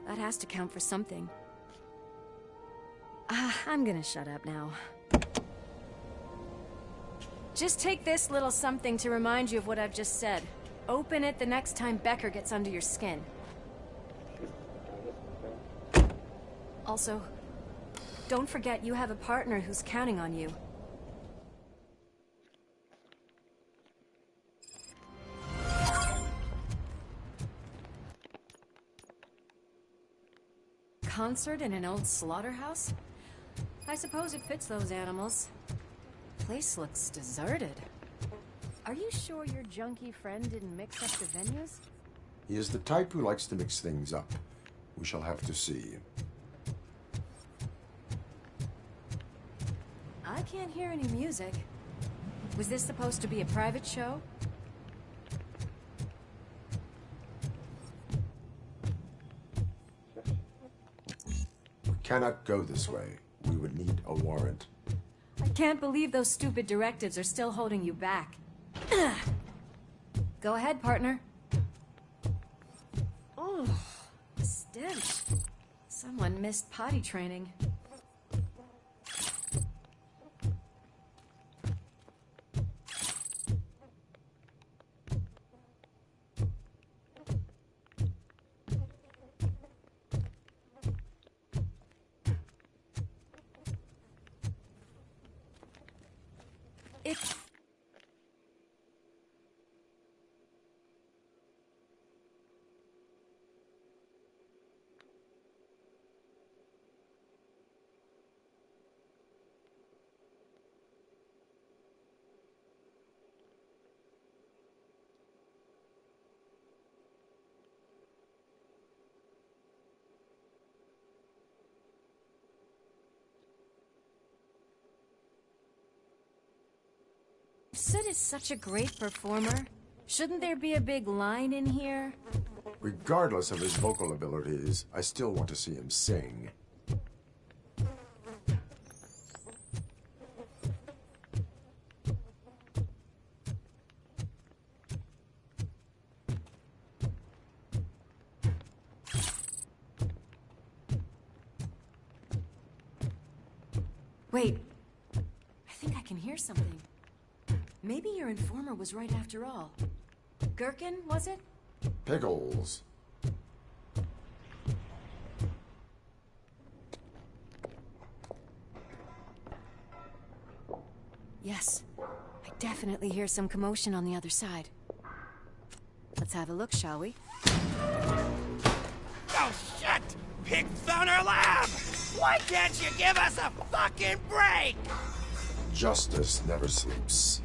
That has to count for something. I'm gonna shut up now. Just take this little something to remind you of what I've just said. Open it the next time Becker gets under your skin. Also, don't forget you have a partner who's counting on you. Concert in an old slaughterhouse? I suppose it fits those animals. Place looks deserted. Are you sure your junkie friend didn't mix up the venues? He is the type who likes to mix things up. We shall have to see. I can't hear any music. Was this supposed to be a private show? We cannot go this way. We would need a warrant. I can't believe those stupid directives are still holding you back. Go ahead, partner. Oh, stench. Someone missed potty training. It's... Sid is such a great performer. Shouldn't there be a big line in here? Regardless of his vocal abilities, I still want to see him sing. Wait. I think I can hear something. Maybe your informer was right after all. Gherkin, was it? Pickles. Yes. I definitely hear some commotion on the other side. Let's have a look, shall we? Oh, shit! Pig found our lab! Why can't you give us a fucking break? Justice never sleeps.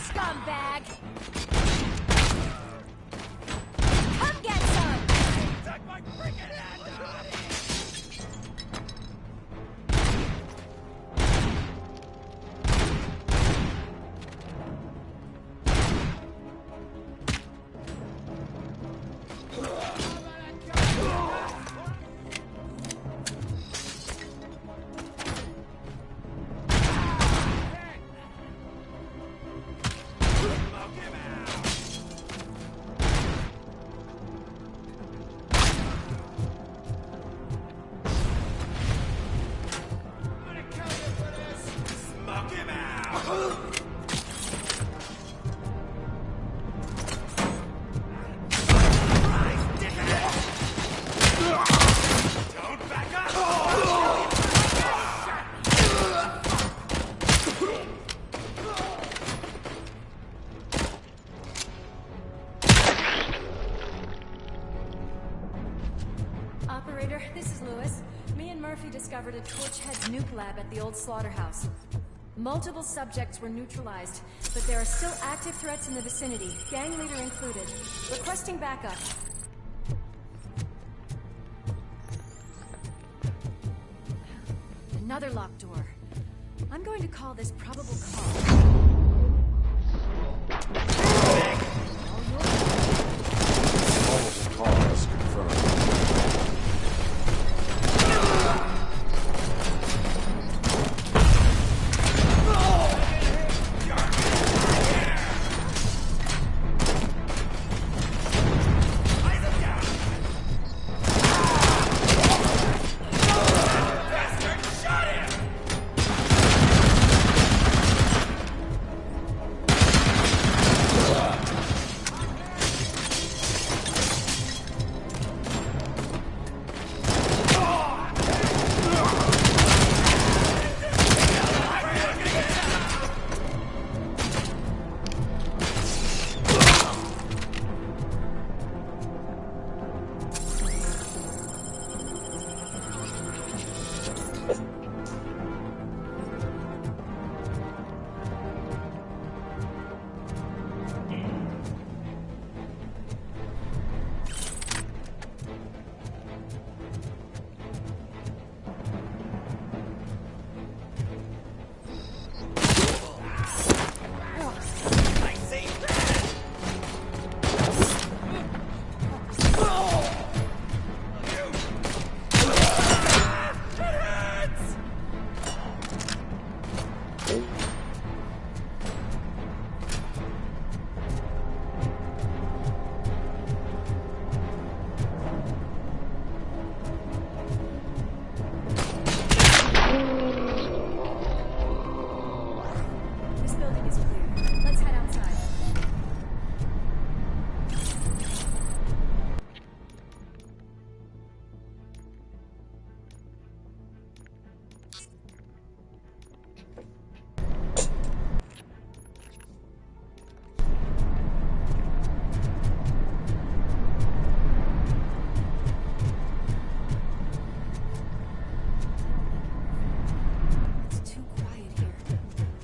Scumbag! Come get some! Tuck my freaking head out! Operator, this is Lewis. Me and Murphy discovered a Torchhead's nuke lab at the old slaughterhouse. Multiple subjects were neutralized, but there are still active threats in the vicinity, gang leader included. Requesting backup. Another locked door. I'm going to call this probable cause. Probable cause confirmed.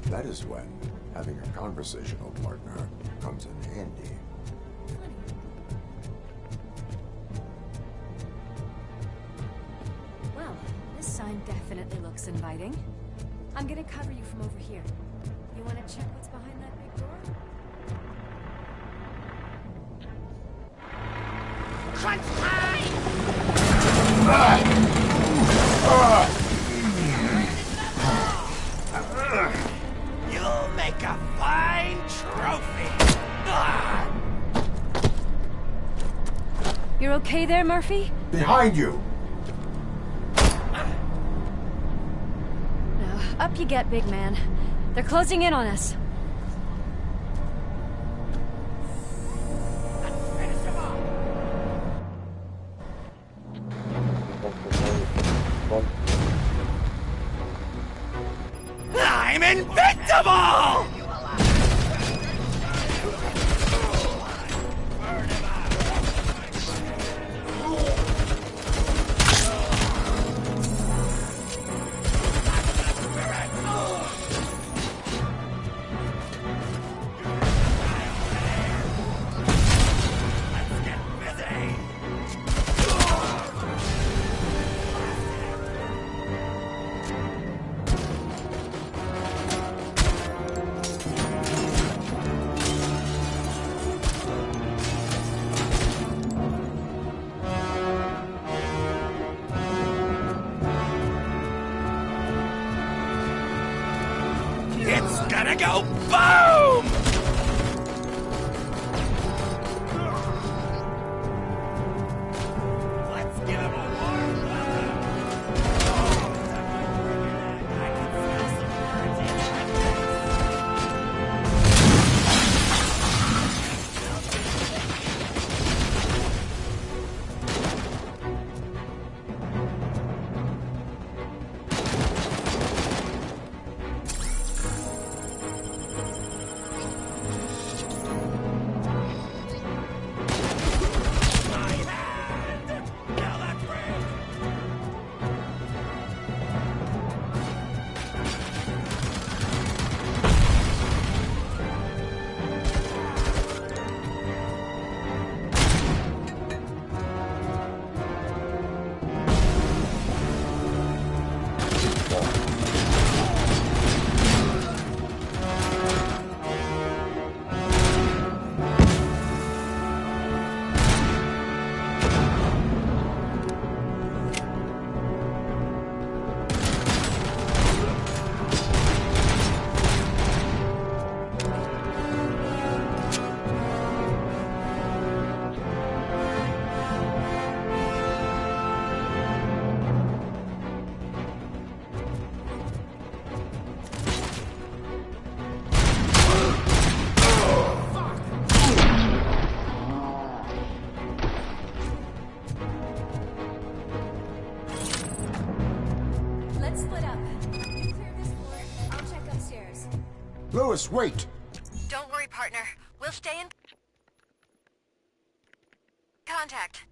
That is when having a conversational partner comes in handy. Well, this sign definitely looks inviting. I'm gonna cover you from over here. You wanna check what's behind that big door? Crunch time! You'll make a fine trophy! You're okay there, Murphy? Behind you! Up you get, big man. They're closing in on us. I'm invincible! It's gonna go boom! Let's give him a warm welcome! I can smell some words in Lewis, wait! Don't worry, partner. We'll stay in contact.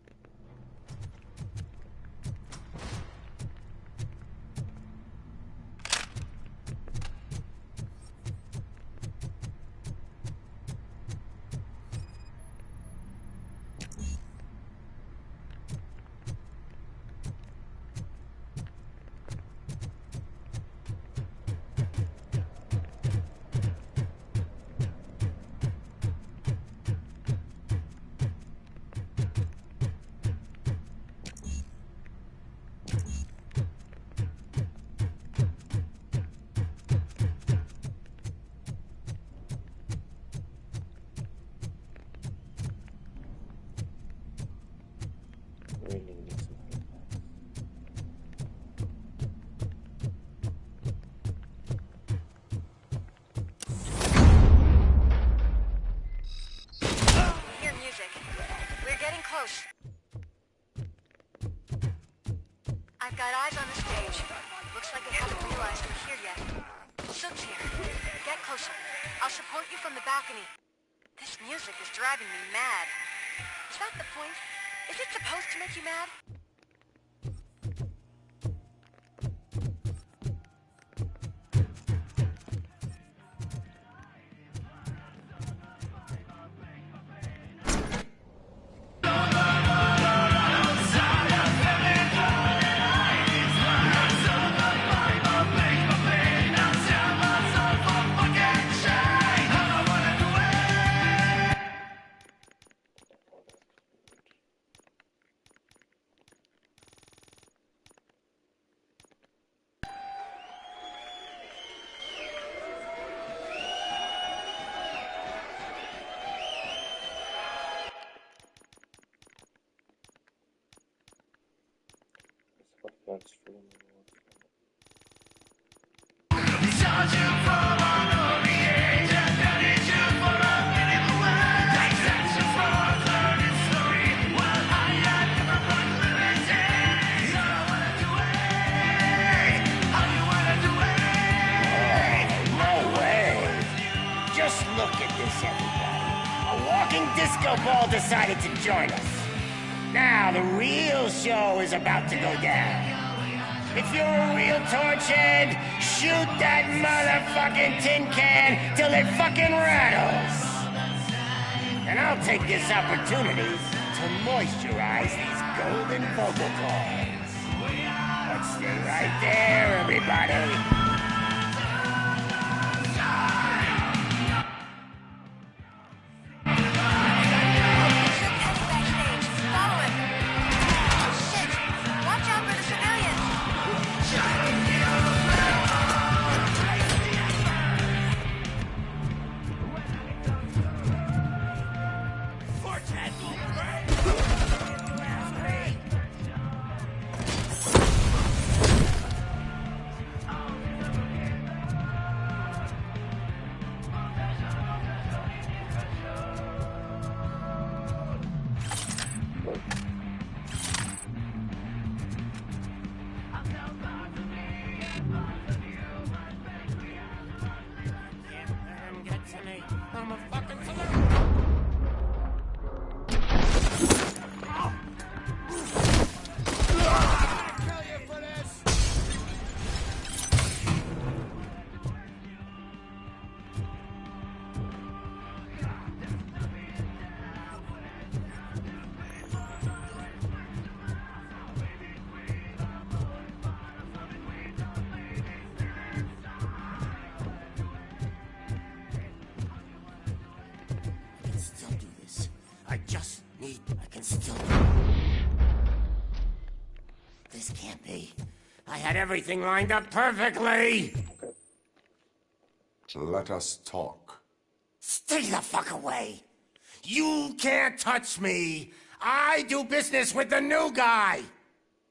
Hear music. We're getting close. I've got eyes on the stage. Looks like they haven't realized we're here yet. Sook's here. Get closer. I'll support you from the balcony. This music is driving me mad. Is that the point? Is it supposed to make you mad? Just look at this, everybody. A walking disco ball decided to join us. Now the real show is about to go down. If you're a real torch head, shoot that motherfucking tin can till it fucking rattles. And I'll take this opportunity to moisturize these golden vocal cords. But stay right there, everybody. This can't be. I had everything lined up perfectly! Let us talk. Stay the fuck away! You can't touch me! I do business with the new guy!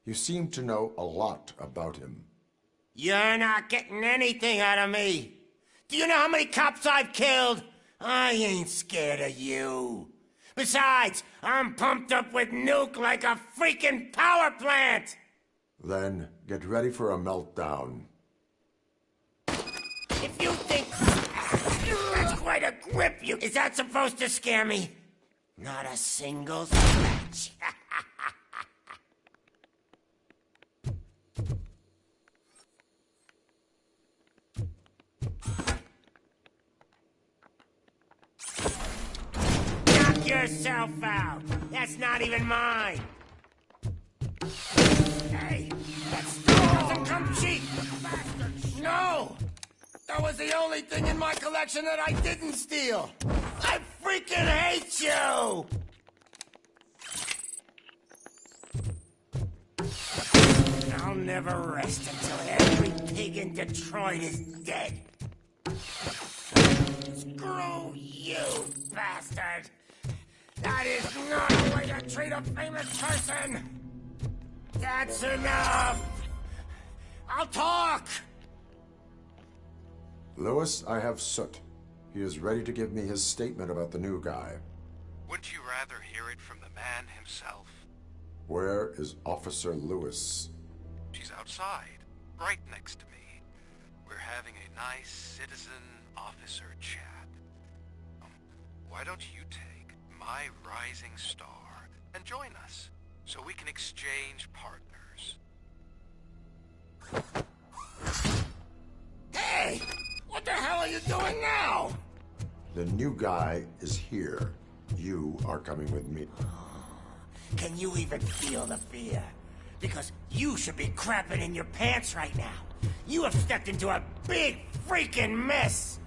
You seem to know a lot about him. You're not getting anything out of me! Do you know how many cops I've killed? I ain't scared of you. Besides, I'm pumped up with nuke like a freaking power plant! Then get ready for a meltdown. If you think rip you. Is that supposed to scare me? Not a single scratch. Knock yourself out. That's not even mine. Hey, that stuff doesn't come cheap. No! That was the only thing in my collection that I didn't steal. I freaking hate you! I'll never rest until every pig in Detroit is dead. Screw you, bastard! That is not a way to treat a famous person! That's enough! I'll talk! Lewis, I have Soot. He is ready to give me his statement about the new guy. Wouldn't you rather hear it from the man himself? Where is Officer Lewis? She's outside, right next to me. We're having a nice citizen-officer chat. Why don't you take my rising star and join us, so we can exchange partners? Hey! What the hell are you doing now? The new guy is here. You are coming with me. Can you even feel the fear? Because you should be crapping in your pants right now. You have stepped into a big freaking mess.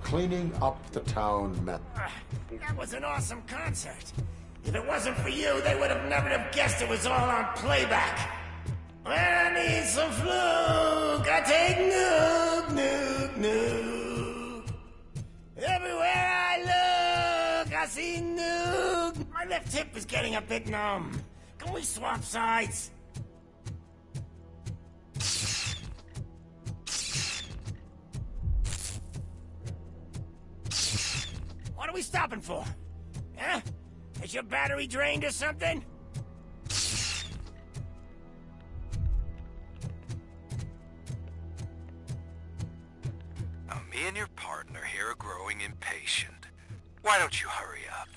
Cleaning up the town mess. That was an awesome concert. If it wasn't for you, they would have never have guessed it was all on playback. When I need some fluke, I take Nuke, Nuke, Nuke. Everywhere I look, I see Nuke. My left hip is getting a bit numb. Can we swap sides? What are we stopping for? Huh? Is your battery drained or something? Now, me and your partner here are growing impatient. Why don't you hurry up?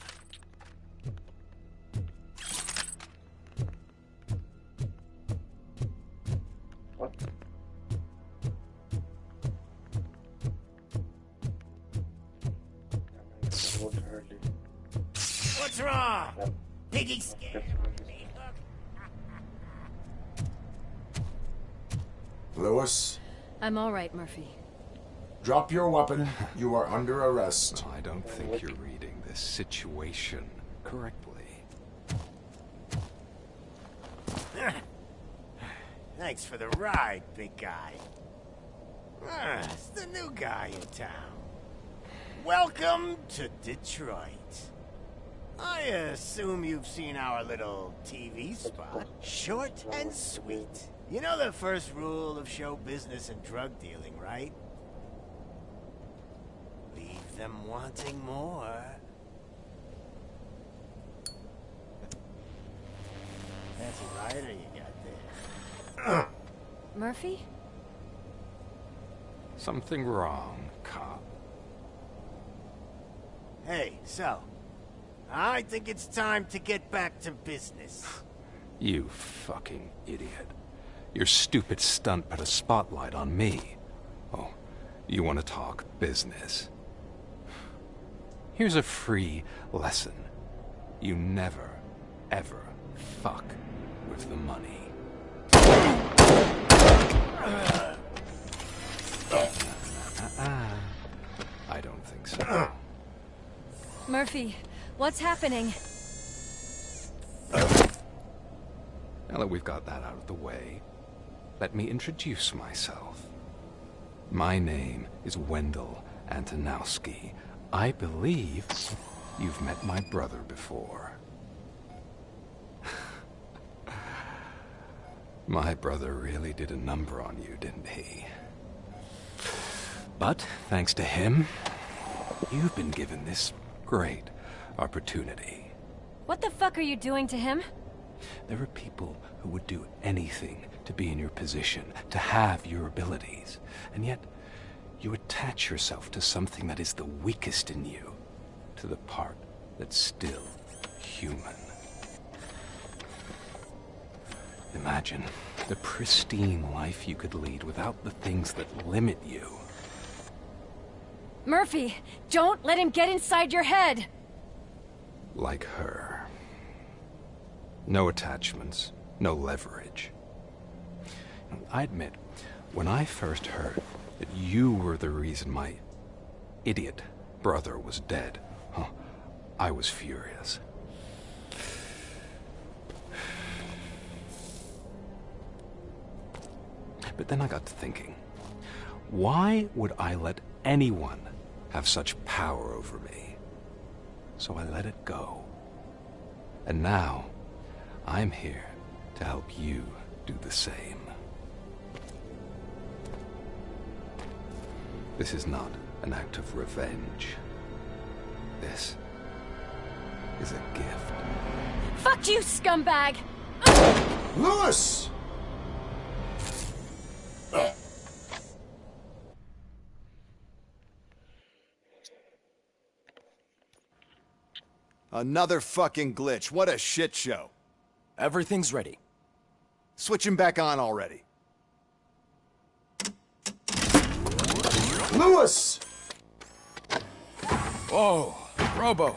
What's wrong? Piggy scared. Lewis, I'm all right, Murphy. drop your weapon. You are under arrest. I don't think you're reading this situation correctly. Thanks for the ride, big guy. It's the new guy in town. Welcome to Detroit. I assume you've seen our little TV spot. Short and sweet. You know the first rule of show business and drug dealing, right? Leave them wanting more. That's a rider you got there. Murphy? Something wrong, cop. Hey, so, I think it's time to get back to business. You fucking idiot. Your stupid stunt put a spotlight on me. Oh, you want to talk business? Here's a free lesson. You never, ever fuck with the money. I don't think so. Murphy, what's happening? Now that we've got that out of the way, let me introduce myself. My name is Wendell Antonowski. I believe you've met my brother before. My brother really did a number on you, didn't he? But, thanks to him, you've been given this great opportunity. What the fuck are you doing to him? There are people who would do anything to be in your position, to have your abilities. And yet, You attach yourself to something that is the weakest in you, to the part that's still human. Imagine the pristine life you could lead without the things that limit you. Murphy, don't let him get inside your head! Like her. No attachments, no leverage. I admit, when I first heard that you were the reason my idiot brother was dead, I was furious. But then I got to thinking, why would I let anyone have such power over me? So I let it go. And now, I'm here to help you do the same. This is not an act of revenge. This is a gift. Fuck you, scumbag! Lewis! Another fucking glitch. What a shit show. Everything's ready. Switch him back on already. Lewis! Whoa, Robo.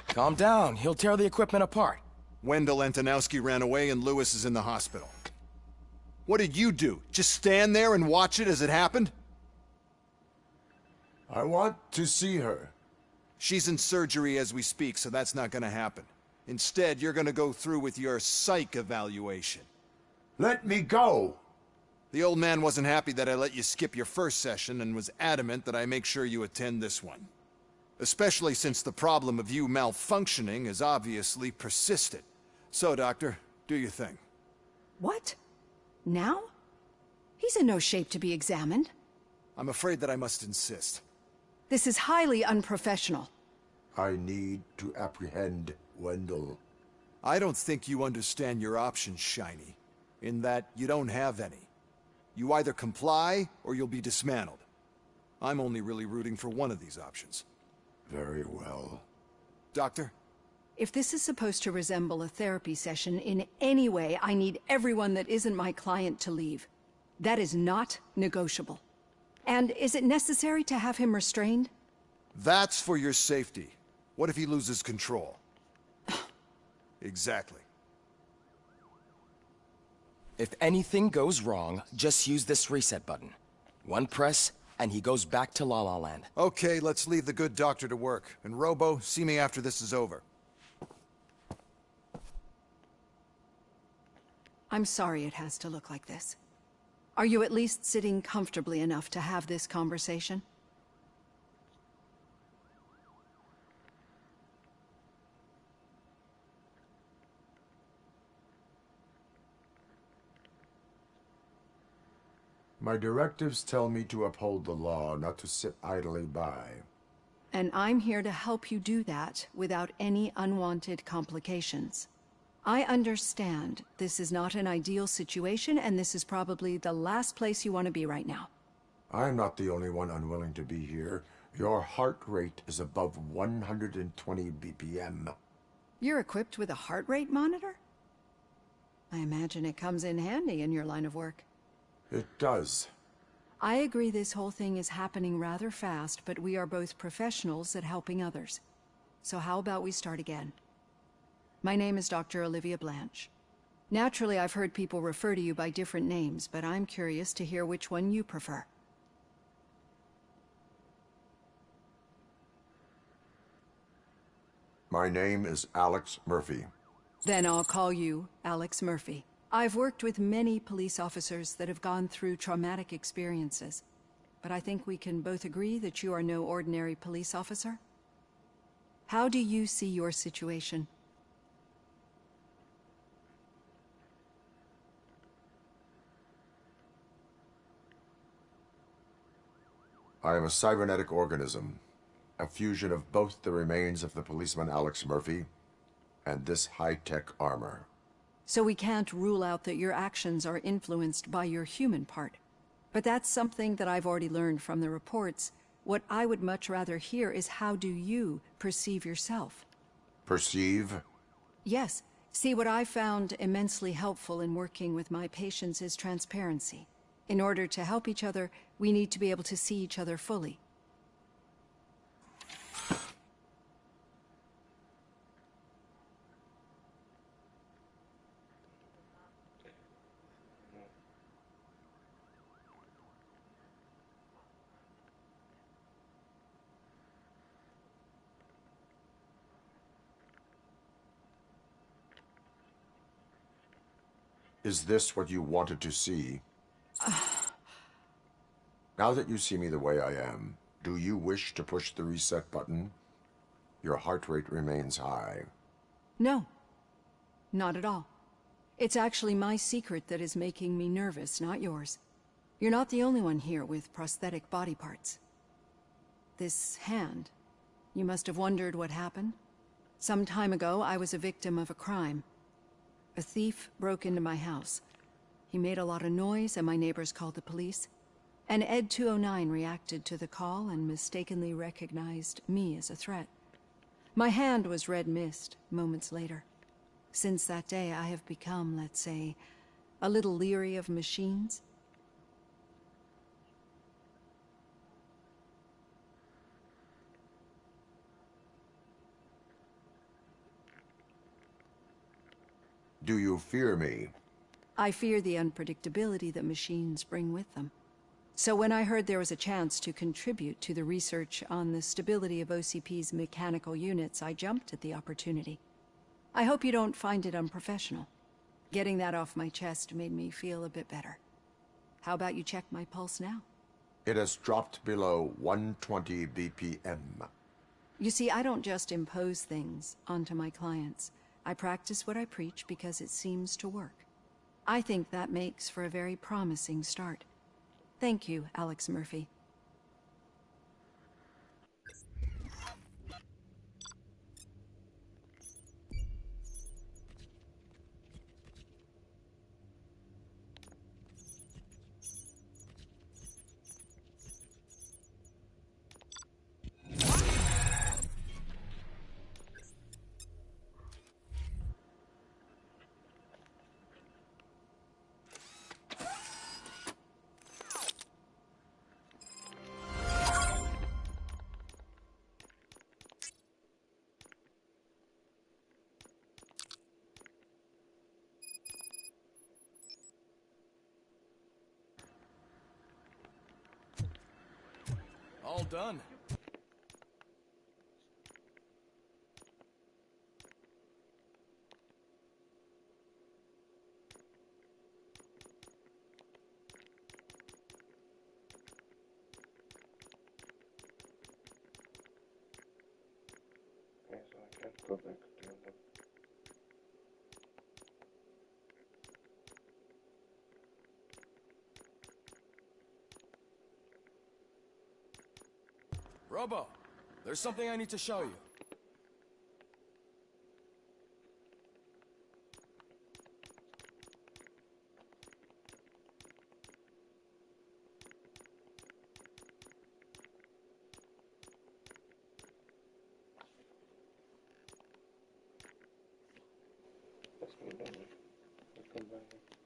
Calm down. He'll tear the equipment apart. Wendell Antonowski ran away and Lewis is in the hospital. What did you do? Just stand there and watch it as it happened? I want to see her. She's in surgery as we speak, so that's not gonna happen. Instead, you're gonna go through with your psych evaluation. Let me go! The old man wasn't happy that I let you skip your first session and was adamant that I make sure you attend this one. Especially since the problem of you malfunctioning has obviously persisted. So, Doctor, do your thing. What? Now? He's in no shape to be examined. I'm afraid that I must insist. This is highly unprofessional. I need to apprehend Wendell. I don't think you understand your options, Shiny. In that you don't have any. You either comply, or you'll be dismantled. I'm only really rooting for one of these options. Very well. Doctor? If this is supposed to resemble a therapy session in any way, I need everyone that isn't my client to leave. That is not negotiable. And is it necessary to have him restrained? That's for your safety. What if he loses control? Exactly. If anything goes wrong, just use this reset button. One press, and he goes back to La La Land. Okay, let's leave the good doctor to work. And Robo, see me after this is over. I'm sorry it has to look like this. Are you at least sitting comfortably enough to have this conversation? My directives tell me to uphold the law, not to sit idly by. And I'm here to help you do that without any unwanted complications. I understand this is not an ideal situation, and this is probably the last place you want to be right now. I'm not the only one unwilling to be here. Your heart rate is above 120 BPM. You're equipped with a heart rate monitor? I imagine it comes in handy in your line of work. It does. I agree this whole thing is happening rather fast, but we are both professionals at helping others. So how about we start again? My name is Dr. Olivia Blanche. Naturally, I've heard people refer to you by different names, but I'm curious to hear which one you prefer. My name is Alex Murphy. Then I'll call you Alex Murphy. I've worked with many police officers that have gone through traumatic experiences, but I think we can both agree that you are no ordinary police officer. How do you see your situation? I am a cybernetic organism, a fusion of both the remains of the policeman Alex Murphy and this high-tech armor. So we can't rule out that your actions are influenced by your human part. But that's something that I've already learned from the reports. What I would much rather hear is how do you perceive yourself? Perceive? Yes. See, what I found immensely helpful in working with my patients is transparency. In order to help each other, we need to be able to see each other fully. Is this what you wanted to see? Now that you see me the way I am, do you wish to push the reset button? Your heart rate remains high. No. Not at all. It's actually my secret that is making me nervous, not yours. You're not the only one here with prosthetic body parts. This hand, you must have wondered what happened. Some time ago, I was a victim of a crime. A thief broke into my house. He made a lot of noise and my neighbors called the police. And Ed 209 reacted to the call and mistakenly recognized me as a threat. My hand was red mist moments later. Since that day, I have become, let's say, a little leery of machines. Do you fear me? I fear the unpredictability that machines bring with them. So when I heard there was a chance to contribute to the research on the stability of OCP's mechanical units, I jumped at the opportunity. I hope you don't find it unprofessional. Getting that off my chest made me feel a bit better. How about you check my pulse now? It has dropped below 120 BPM. You see, I don't just impose things onto my clients. I practice what I preach because it seems to work. I think that makes for a very promising start. Thank you, Alex Murphy. All done. Okay, so I can't go back to the... Robo, there's something I need to show you. Let's move on. Let's come back.